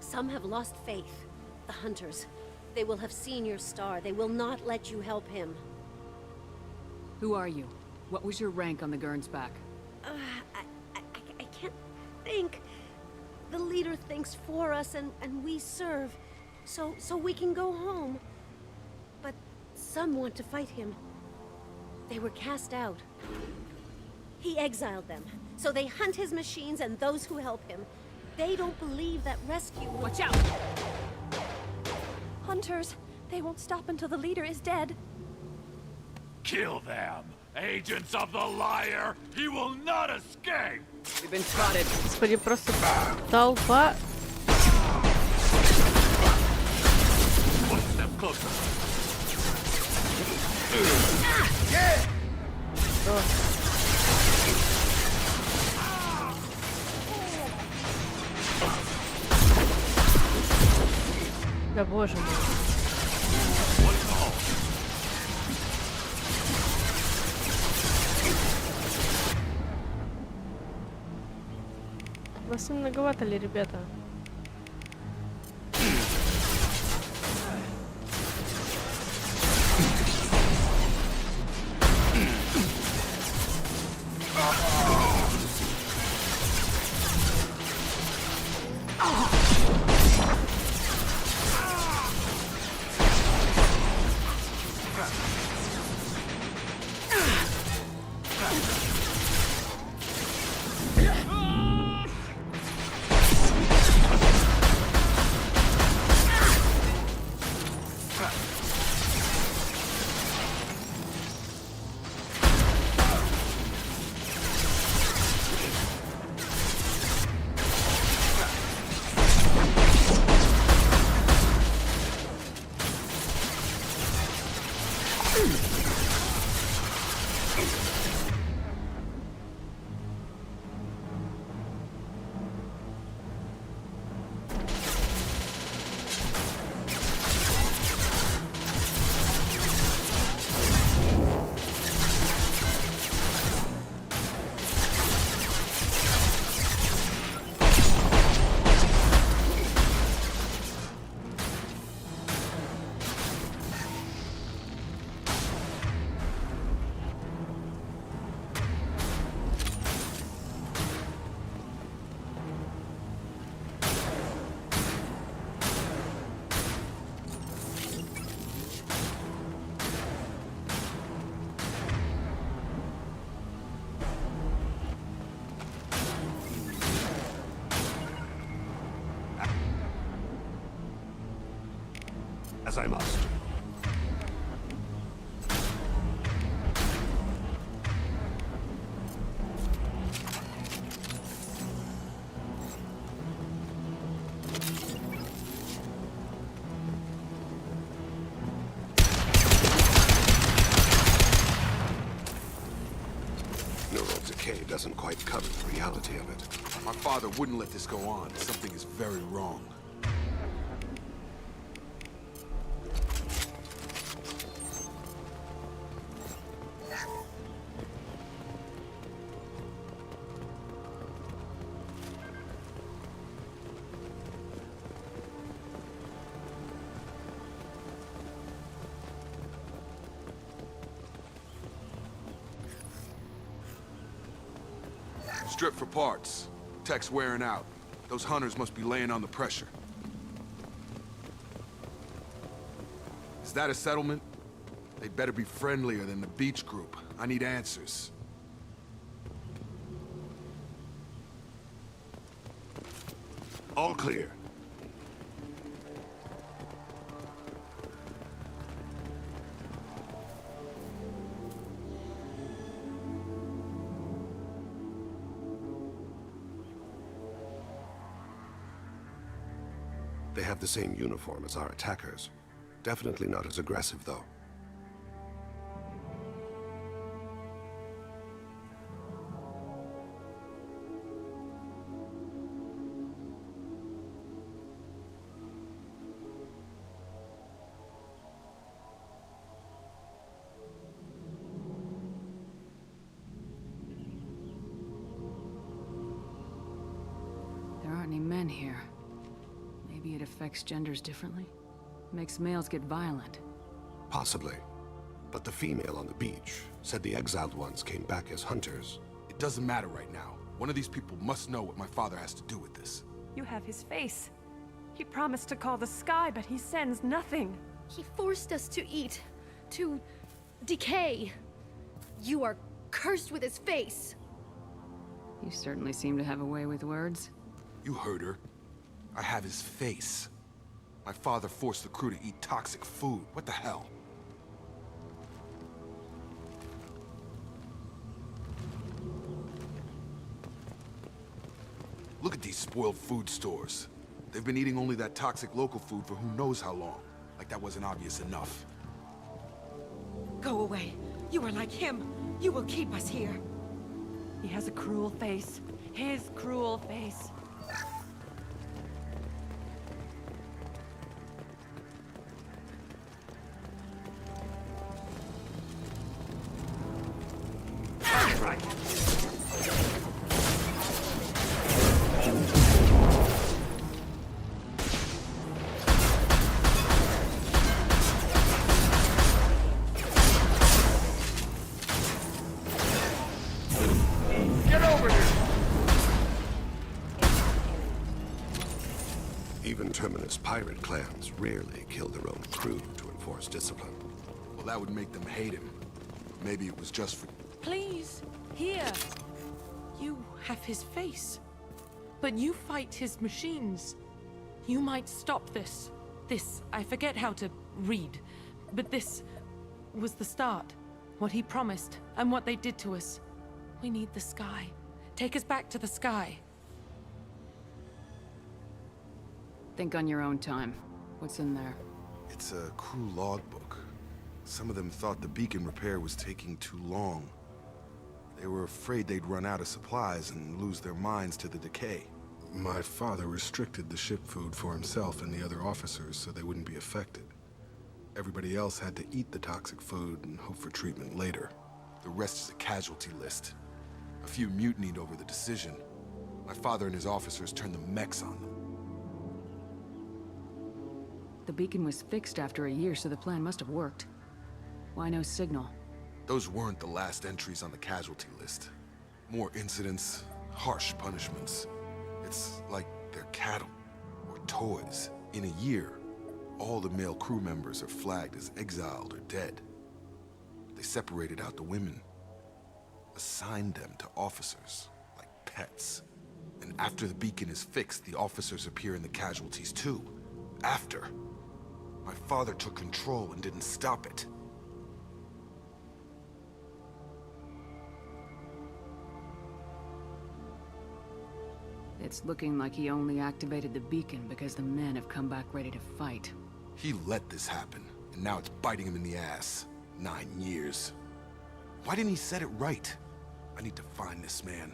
Some have lost faith. The hunters. They will have seen your star. They will not let you help him. Who are you? What was your rank on the Gernsback? I can't think. The leader thinks for us and we serve. So we can go home. But some want to fight him. They were cast out. He exiled them. So they hunt his machines and those who help him. They don't believe that rescue will— Watch out! Hunters, they won't stop until the leader is dead. Kill them! Agents of the liar! He will not escape! We've been spotted. Господи, просто толпа. One step closer. Да боже мой. Вас многовато ли, ребята? As I must. Neural decay doesn't quite cover the reality of it. My father wouldn't let this go on. Something is very wrong. Strip for parts. Tech's wearing out. Those hunters must be laying on the pressure. Is that a settlement? They'd better be friendlier than the beach group. I need answers. All clear. They have the same uniform as our attackers. Definitely not as aggressive, though. There aren't any men here. Maybe it affects genders differently? Makes males get violent. Possibly. But the female on the beach said the exiled ones came back as hunters. It doesn't matter right now. One of these people must know what my father has to do with this. You have his face. He promised to call the sky, but he sends nothing. He forced us to eat, to decay. You are cursed with his face. You certainly seem to have a way with words. You heard her. I have his face. My father forced the crew to eat toxic food. What the hell? Look at these spoiled food stores. They've been eating only that toxic local food for who knows how long. Like that wasn't obvious enough. Go away. You are like him. You will keep us here. He has a cruel face. His cruel face. Even Terminus pirate clans rarely kill their own crew to enforce discipline. Well, that would make them hate him. Maybe it was just for... Please, here. You have his face. But you fight his machines. You might stop this. This, I forget how to read. But this was the start. What he promised, and what they did to us. We need the sky. Take us back to the sky. Think on your own time. What's in there? It's a crew logbook. Some of them thought the beacon repair was taking too long. They were afraid they'd run out of supplies and lose their minds to the decay. My father restricted the ship food for himself and the other officers so they wouldn't be affected. Everybody else had to eat the toxic food and hope for treatment later. The rest is a casualty list. A few mutinied over the decision. My father and his officers turned the mechs on them. The beacon was fixed after a year, so the plan must have worked. Why no signal? Those weren't the last entries on the casualty list. More incidents, harsh punishments. It's like they're cattle, or toys. In a year, all the male crew members are flagged as exiled or dead. They separated out the women, assigned them to officers, like pets. And after the beacon is fixed, the officers appear in the casualties too. After. My father took control and didn't stop it. It's looking like he only activated the beacon because the men have come back ready to fight. He let this happen, and now it's biting him in the ass. 9 years. Why didn't he set it right? I need to find this man.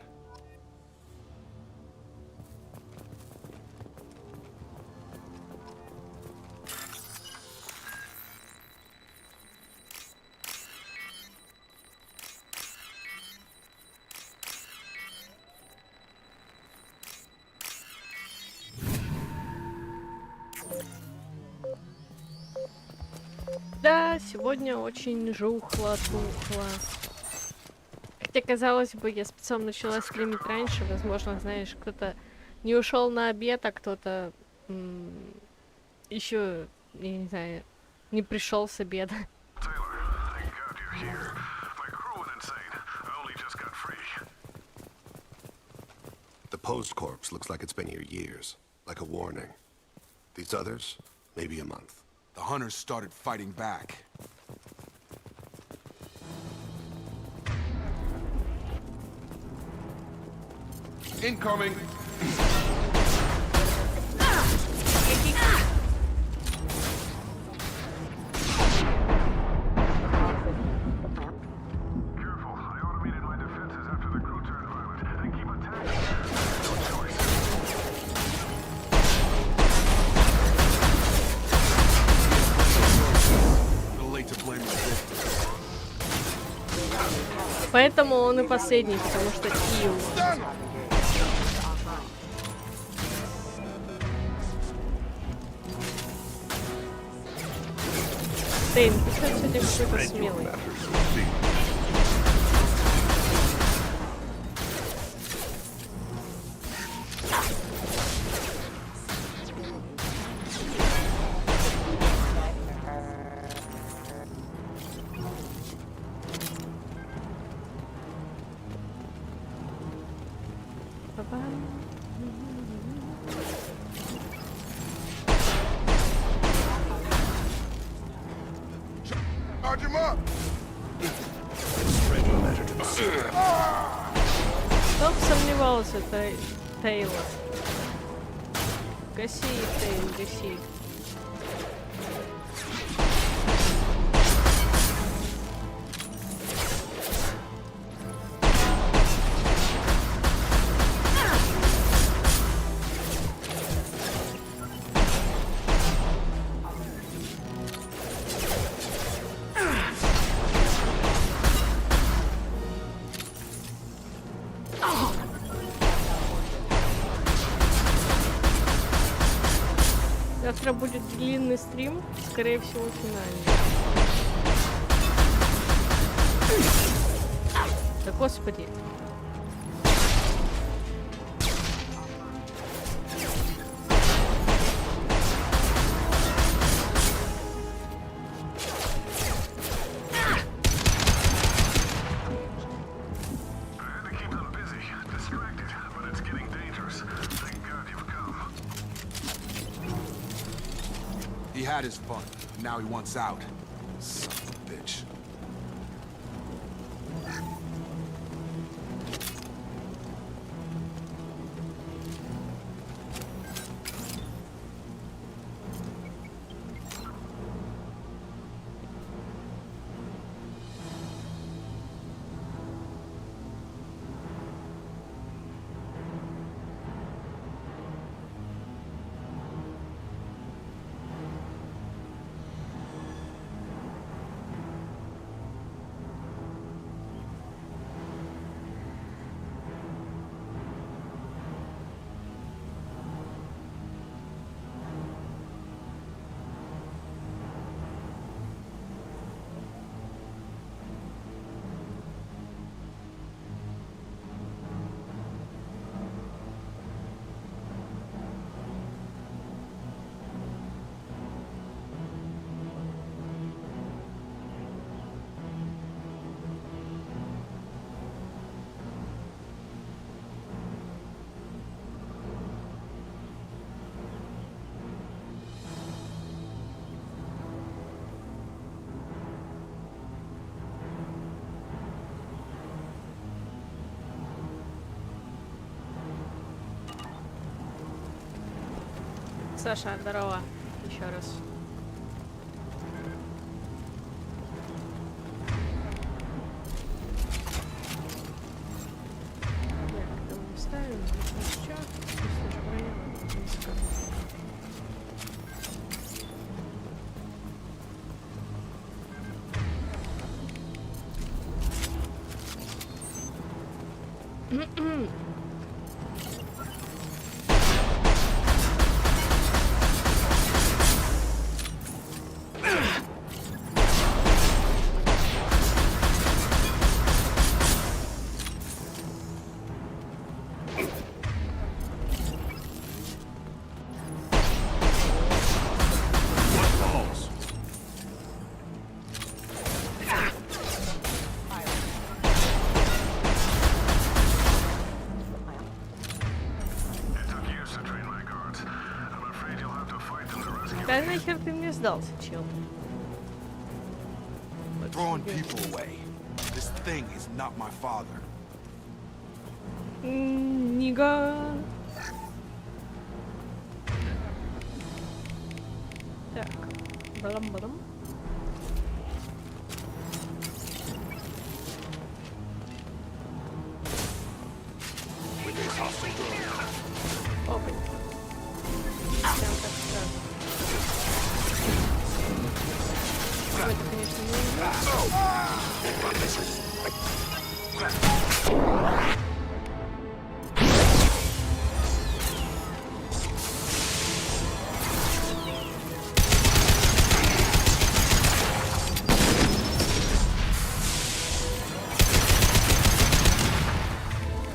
Да, сегодня очень жухло-тухло. Хотя, казалось бы, я специально начала стримить раньше. Возможно, знаешь, кто-то не ушел на обед, а кто-то еще, я не знаю, не пришел с обеда. The posed corpse looks like it's been here years, like a warning. These others, maybe a month. The hunters started fighting back. Incoming! Поэтому он и последний, потому что Киев. Тейн, ты что сегодня какой-то смелый? Кто бы сомневался, Тейлор. Гаси, Тейн, гаси. Завтра будет длинный стрим, скорее всего, финальный. Да господи. He had his fun. Now he wants out. Son of a bitch. Саша, здорово. Еще раз. Так, это мы ставим. Еще. Да нахер ты мне сдался, чел? Throwing people away. This thing is not my father. Нига. Так, балам-балам. Опа. Прям так сразу. Это, конечно,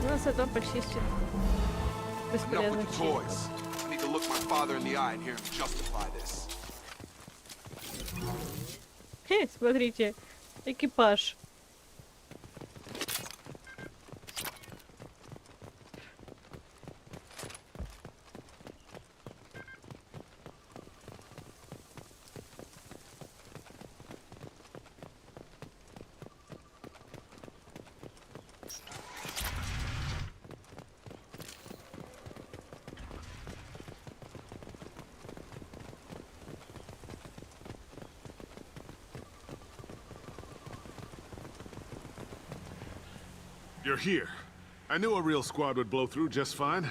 у нас это почти все бесполезно. I need to look my father in the eye and hear him justify this. Смотрите, экипаж. You're here. I knew a real squad would blow through just fine.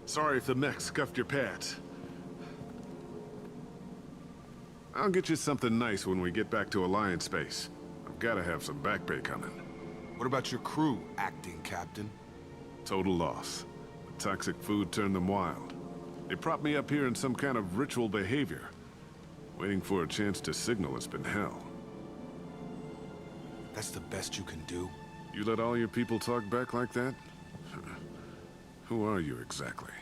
Sorry if the mech scuffed your pads. I'll get you something nice when we get back to Alliance space. I've gotta have some back pay coming. What about your crew, acting captain? Total loss. The toxic food turned them wild. They propped me up here in some kind of ritual behavior. Waiting for a chance to signal has been hell. That's the best you can do? You let all your people talk back like that? Who are you exactly?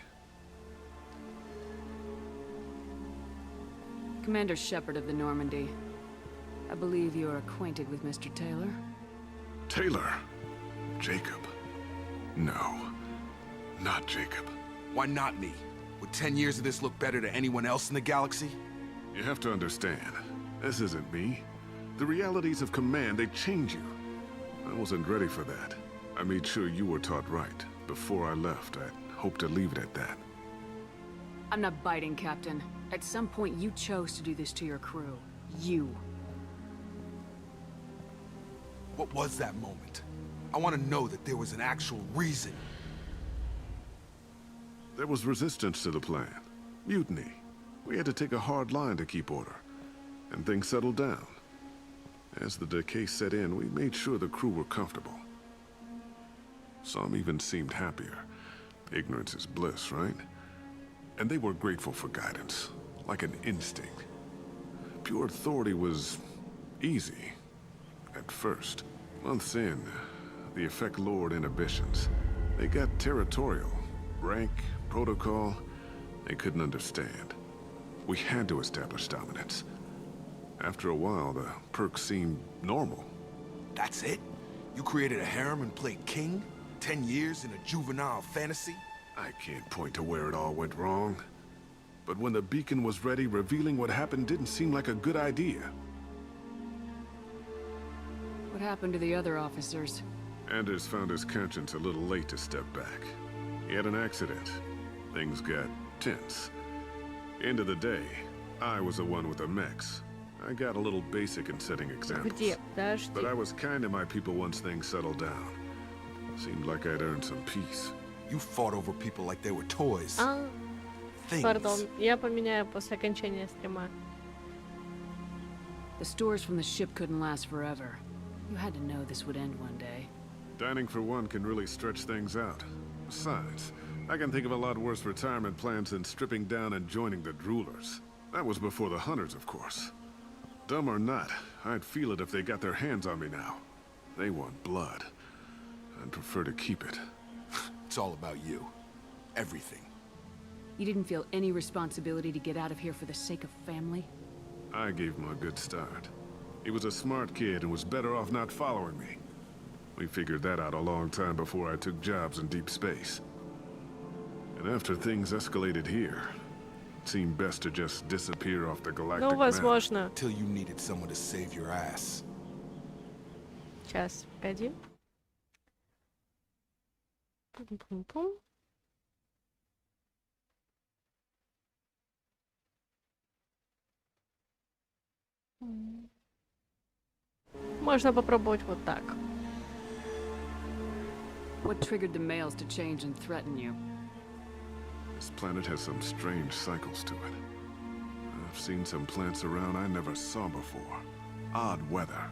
Commander Shepard of the Normandy. I believe you are acquainted with Mr. Taylor? Taylor? Jacob? No. Not Jacob. Why not me? Would 10 years of this look better to anyone else in the galaxy? You have to understand, this isn't me. The realities of command, they change you. I wasn't ready for that. I made sure you were taught right. Before I left, I hoped to leave it at that. I'm not biting, Captain. At some point, you chose to do this to your crew. You. What was that moment? I want to know that there was an actual reason. There was resistance to the plan. Mutiny. We had to take a hard line to keep order. And things settled down. As the decay set in, we made sure the crew were comfortable. Some even seemed happier. Ignorance is bliss, right? And they were grateful for guidance, like an instinct. Pure authority was easy, at first. Months in, the effect lowered inhibitions. They got territorial. Rank, protocol, they couldn't understand. We had to establish dominance. After a while, the perks seemed normal. That's it? You created a harem and played king? 10 years in a juvenile fantasy? I can't point to where it all went wrong. But when the beacon was ready, revealing what happened didn't seem like a good idea. What happened to the other officers? Anders found his conscience a little late to step back. He had an accident. Things got tense. End of the day, I was the one with the mechs. I got a little basic in setting examples. But I was kind to my people once things settled down. Seemed like I'd earned some peace. You fought over people like they were toys. Пардон, я поменяю после окончания стрима. The stores from the ship couldn't last forever. You had to know this would end one day. Dining for one can really stretch things out. Besides, I can think of a lot worse retirement plans than stripping down and joining the droolers. That was before the hunters, of course. Dumb or not, I'd feel it if they got their hands on me now. They want blood. I'd prefer to keep it. It's all about you. Everything. You didn't feel any responsibility to get out of here for the sake of family? I gave him a good start. He was a smart kid and was better off not following me. We figured that out a long time before I took jobs in deep space. And after things escalated here, it seemed best to just disappear off the galactic map. Till you needed someone to save your ass. Сейчас, погоди. Пум-пум-пум. Можно попробовать вот так. What triggered the males to change and threaten you? This planet has some strange cycles to it. I've seen some plants around I never saw before. Odd weather.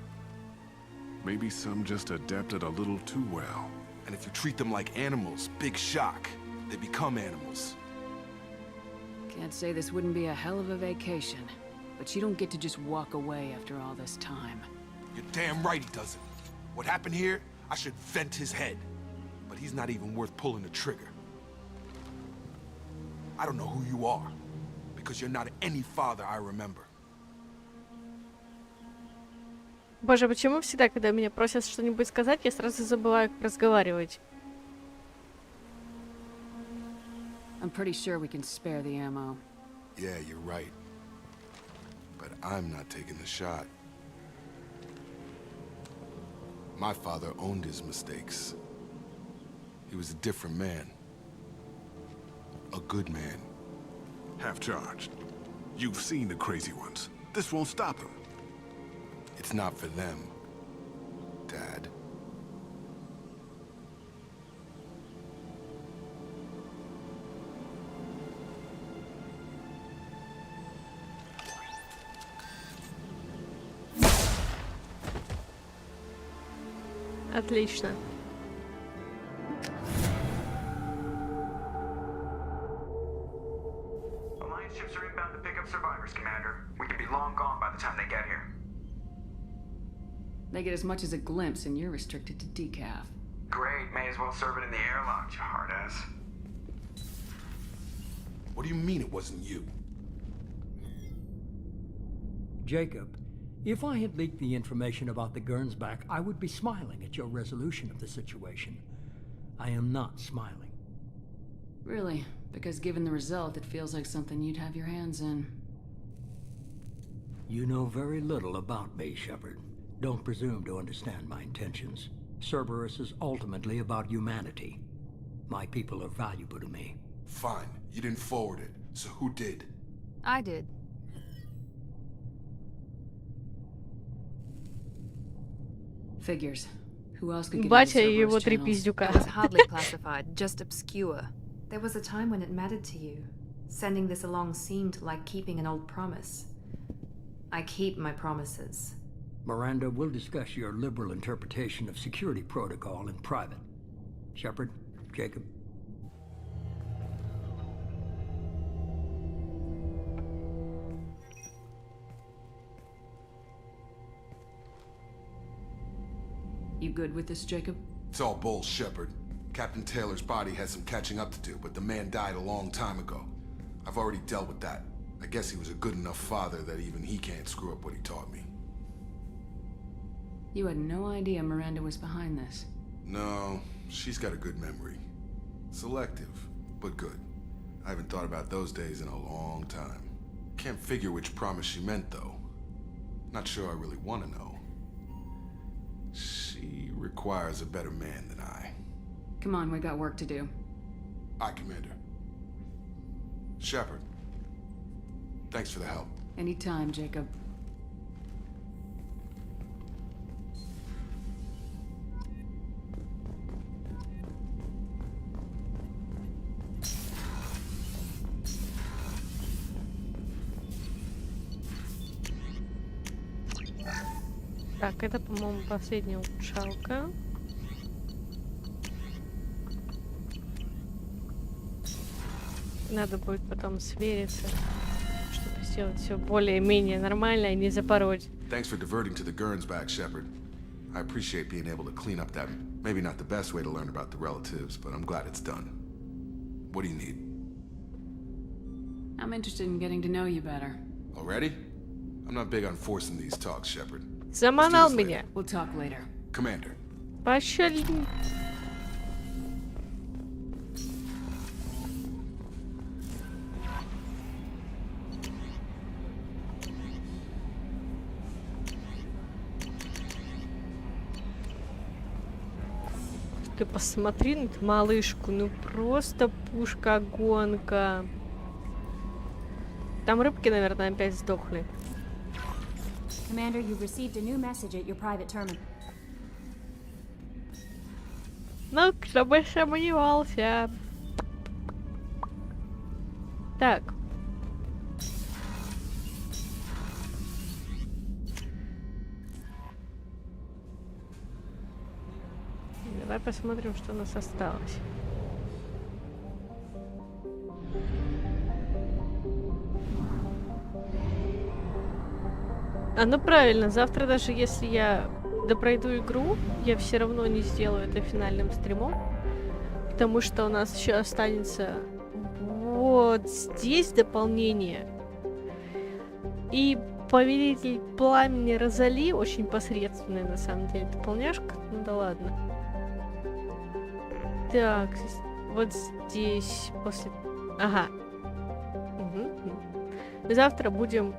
Maybe some just adapted a little too well. And if you treat them like animals, big shock. They become animals. Can't say this wouldn't be a hell of a vacation, but you don't get to just walk away after all this time. You're damn right he doesn't. What happened here, I should vent his head. But he's not even worth pulling the trigger. I don't know who you are, because you're not any father I remember. Боже, почему всегда, когда меня просят что-нибудь сказать, я сразу забываю, как разговаривать? I'm pretty sure we can spare the ammo. Yeah, you're right. But I'm not taking the shot. My father owned his mistakes. He was a different man. A good man. Half-charged. You've seen the crazy ones. This won't stop them. It's not for them, Dad. Отлично. Alliance ships are inbound to pick up survivors, Commander. We could be long gone by the time they get here. They get as much as a glimpse, and you're restricted to decaf. Great, may as well serve it in the airlock, you hard ass. What do you mean it wasn't you? Jacob, if I had leaked the information about the Gernsback, I would be smiling at your resolution of the situation. I am not smiling. Really? Because given the result, it feels like something you'd have your hands in. You know very little about me, Shepard. Don't presume to understand my intentions. Cerberus is ultimately about humanity. My people are valuable to me. Fine. You didn't forward it. So who did? I did. Figures. Who else could get Батя into и его Cerberus три channels? пиздюка. It was hardly classified, just obscure. There was a time when it mattered to you. Sending this along seemed like keeping an old promise. I keep my promises. Miranda, we'll discuss your liberal interpretation of security protocol in private. Shepard, Jacob. You good with this, Jacob? It's all bull, Shepard. Captain Taylor's body has some catching up to do, but the man died a long time ago. I've already dealt with that. I guess he was a good enough father that even he can't screw up what he taught me. You had no idea Miranda was behind this. No, she's got a good memory. Selective, but good. I haven't thought about those days in a long time. Can't figure which promise she meant, though. Not sure I really want to know. She requires a better man than I. Come on, we got work to do. Aye, Commander. Shepard. Thanks for the help. Anytime, Jacob. Так, это, по-моему, последняя улучшалка. Надо будет потом свериться, чтобы сделать все более-менее нормально и не запороть. Thanks for diverting to the Gurn's back, Shepard. I appreciate being able to clean up that. Maybe not the best way to learn about the relatives, but I'm glad it's done. What do you need? I'm interested in getting to know you better. Already? I'm not big on forcing these talks, Shepard. Заманал меня. We'll talk later. Commander. Пошли. Ты посмотри на эту малышку, ну просто пушка-гонка. Там рыбки, наверное, опять сдохли. Commander, you've received a new message at your private terminal. Ну, кто бы сомневался. Так. Давай посмотрим, что у нас осталось. А, ну правильно, завтра даже если я допройду игру, я все равно не сделаю это финальным стримом, потому что у нас еще останется вот здесь дополнение. И Повелитель Пламени Розали очень посредственная на самом деле дополняшка, ну да ладно. Так, вот здесь после... Ага. Угу. Завтра будем...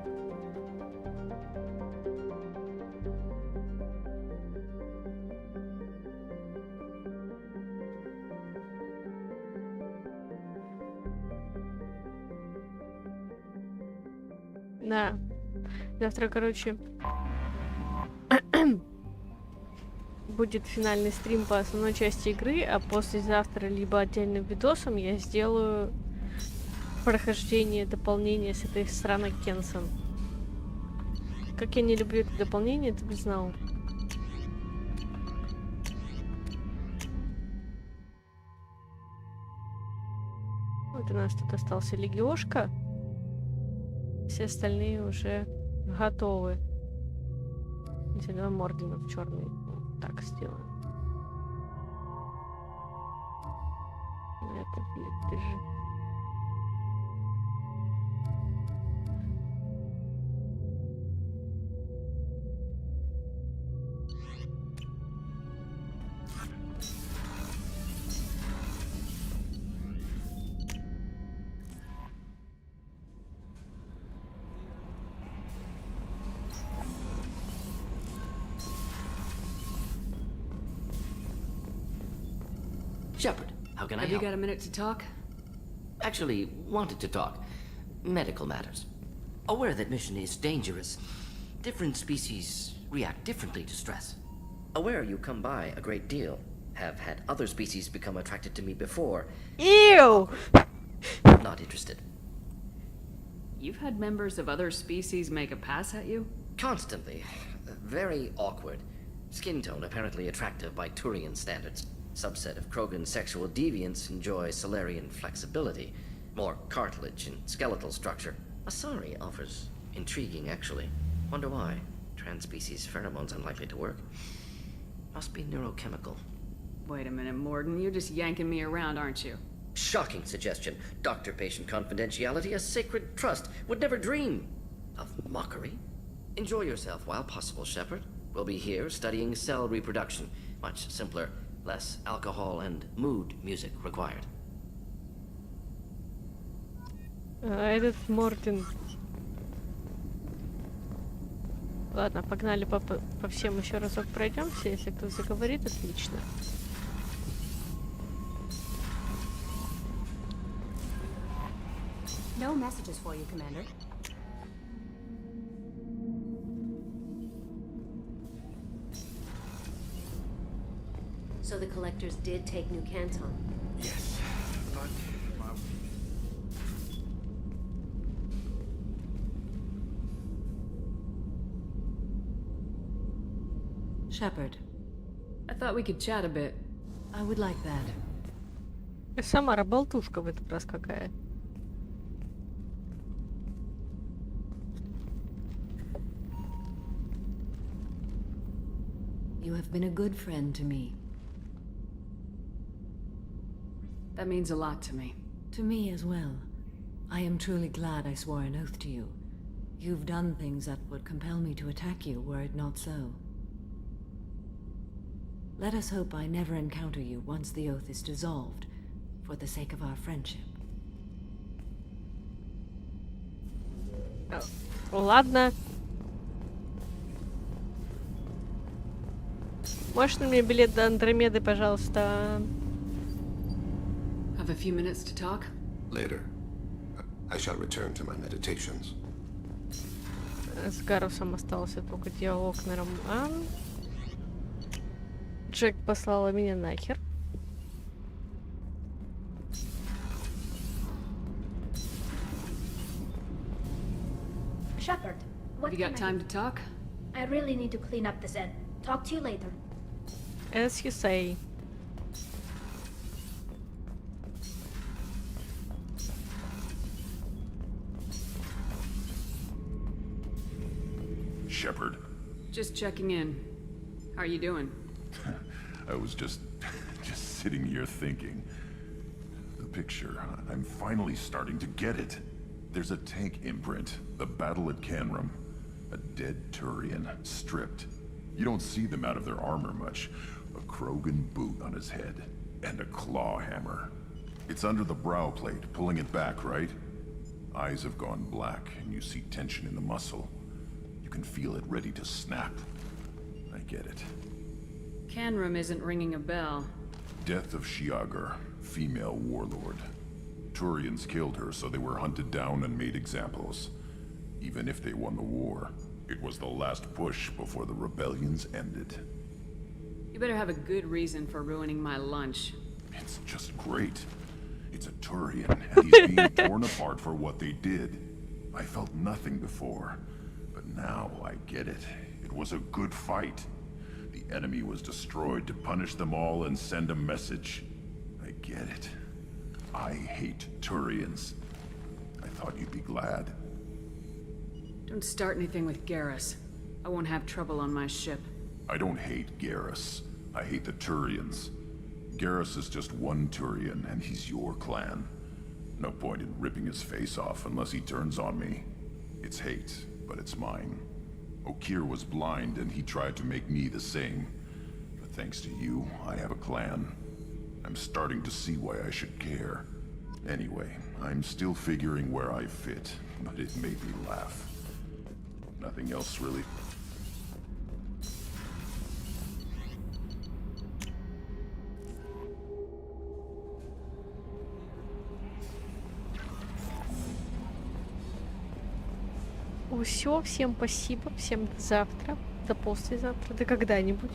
Да. Завтра, короче, будет финальный стрим по основной части игры, а послезавтра либо отдельным видосом я сделаю прохождение дополнения с этой сраной Кенсон. Как я не люблю это дополнение, ты бы знал. Вот у нас тут остался Легиошка. Все остальные уже готовы. Давай Мординов черный. Вот так сделаем. Это, блядь, ты же... Shepard, how can I help? Have you got a minute to talk? Actually, wanted to talk. Medical matters. Aware that mission is dangerous. Different species react differently to stress. Aware you come by a great deal. Have had other species become attracted to me before. Ew! Not interested. You've had members of other species make a pass at you? Constantly. Very awkward. Skin tone apparently attractive by Turian standards. Subset of Krogan sexual deviants enjoy Solarian flexibility, more cartilage and skeletal structure. Asari offers intriguing, actually. Wonder why. Trans-species pheromones unlikely to work. Must be neurochemical. Wait a minute, Morden, you're just yanking me around, aren't you? Shocking suggestion. Doctor-patient confidentiality, a sacred trust. Would never dream of mockery. Enjoy yourself while possible, Shepard. We'll be here studying cell reproduction. Much simpler. Less alcohol and mood music required. Этот Мортин. Ладно, погнали по всем еще разок пройдемся. Если кто заговорит, отлично. No messages for you, Commander. So the collectors did take New Canton. Yes, but Shepard, I thought we could chat a bit. I would like that. Самара болтушка в этот раз какая. You have been a good friend to me. That means a lot to me. To me as well. I am truly glad I swore an oath to you. You've done things that would compel me to attack you were it not so. Let us hope I never encounter you once the oath is dissolved, for the sake of our friendship. Ладно. Можешь на мне билет до Андромеды, пожалуйста? Have a few minutes to talk? Later. I shall return to my meditations. С Гарусом остался только диалог на роман. Джек послала меня нахер. Shepard, what Have you got time to talk? I really need to clean up this end. Talk to you later. As you say. Shepard. Just checking in. How are you doing? I was just sitting here thinking. The picture, I'm finally starting to get it. There's a tank imprint, the battle at Canrum. A dead Turian, stripped. You don't see them out of their armor much. A Krogan boot on his head, and a claw hammer. It's under the brow plate, pulling it back, right? Eyes have gone black, and you see tension in the muscle. You can feel it ready to snap. I get it. Canrum isn't ringing a bell. Death of Shiagar, female warlord. Turians killed her, so they were hunted down and made examples. Even if they won the war, it was the last push before the rebellions ended. You better have a good reason for ruining my lunch. It's just great. It's a Turian, and he's being torn apart for what they did. I felt nothing before, but now I get it. It was a good fight. The enemy was destroyed to punish them all and send a message. I get it. I hate Turians. I thought you'd be glad. Don't start anything with Garrus. I won't have trouble on my ship. I don't hate Garrus. I hate the Turians. Garrus is just one Turian, and he's your clan. No point in ripping his face off unless he turns on me. It's hate, but it's mine. Okir was blind, and he tried to make me the same. But thanks to you, I have a clan. I'm starting to see why I should care. Anyway, I'm still figuring where I fit, but it made me laugh. Nothing else really. Все, всем спасибо, всем до завтра, до послезавтра, до когда-нибудь.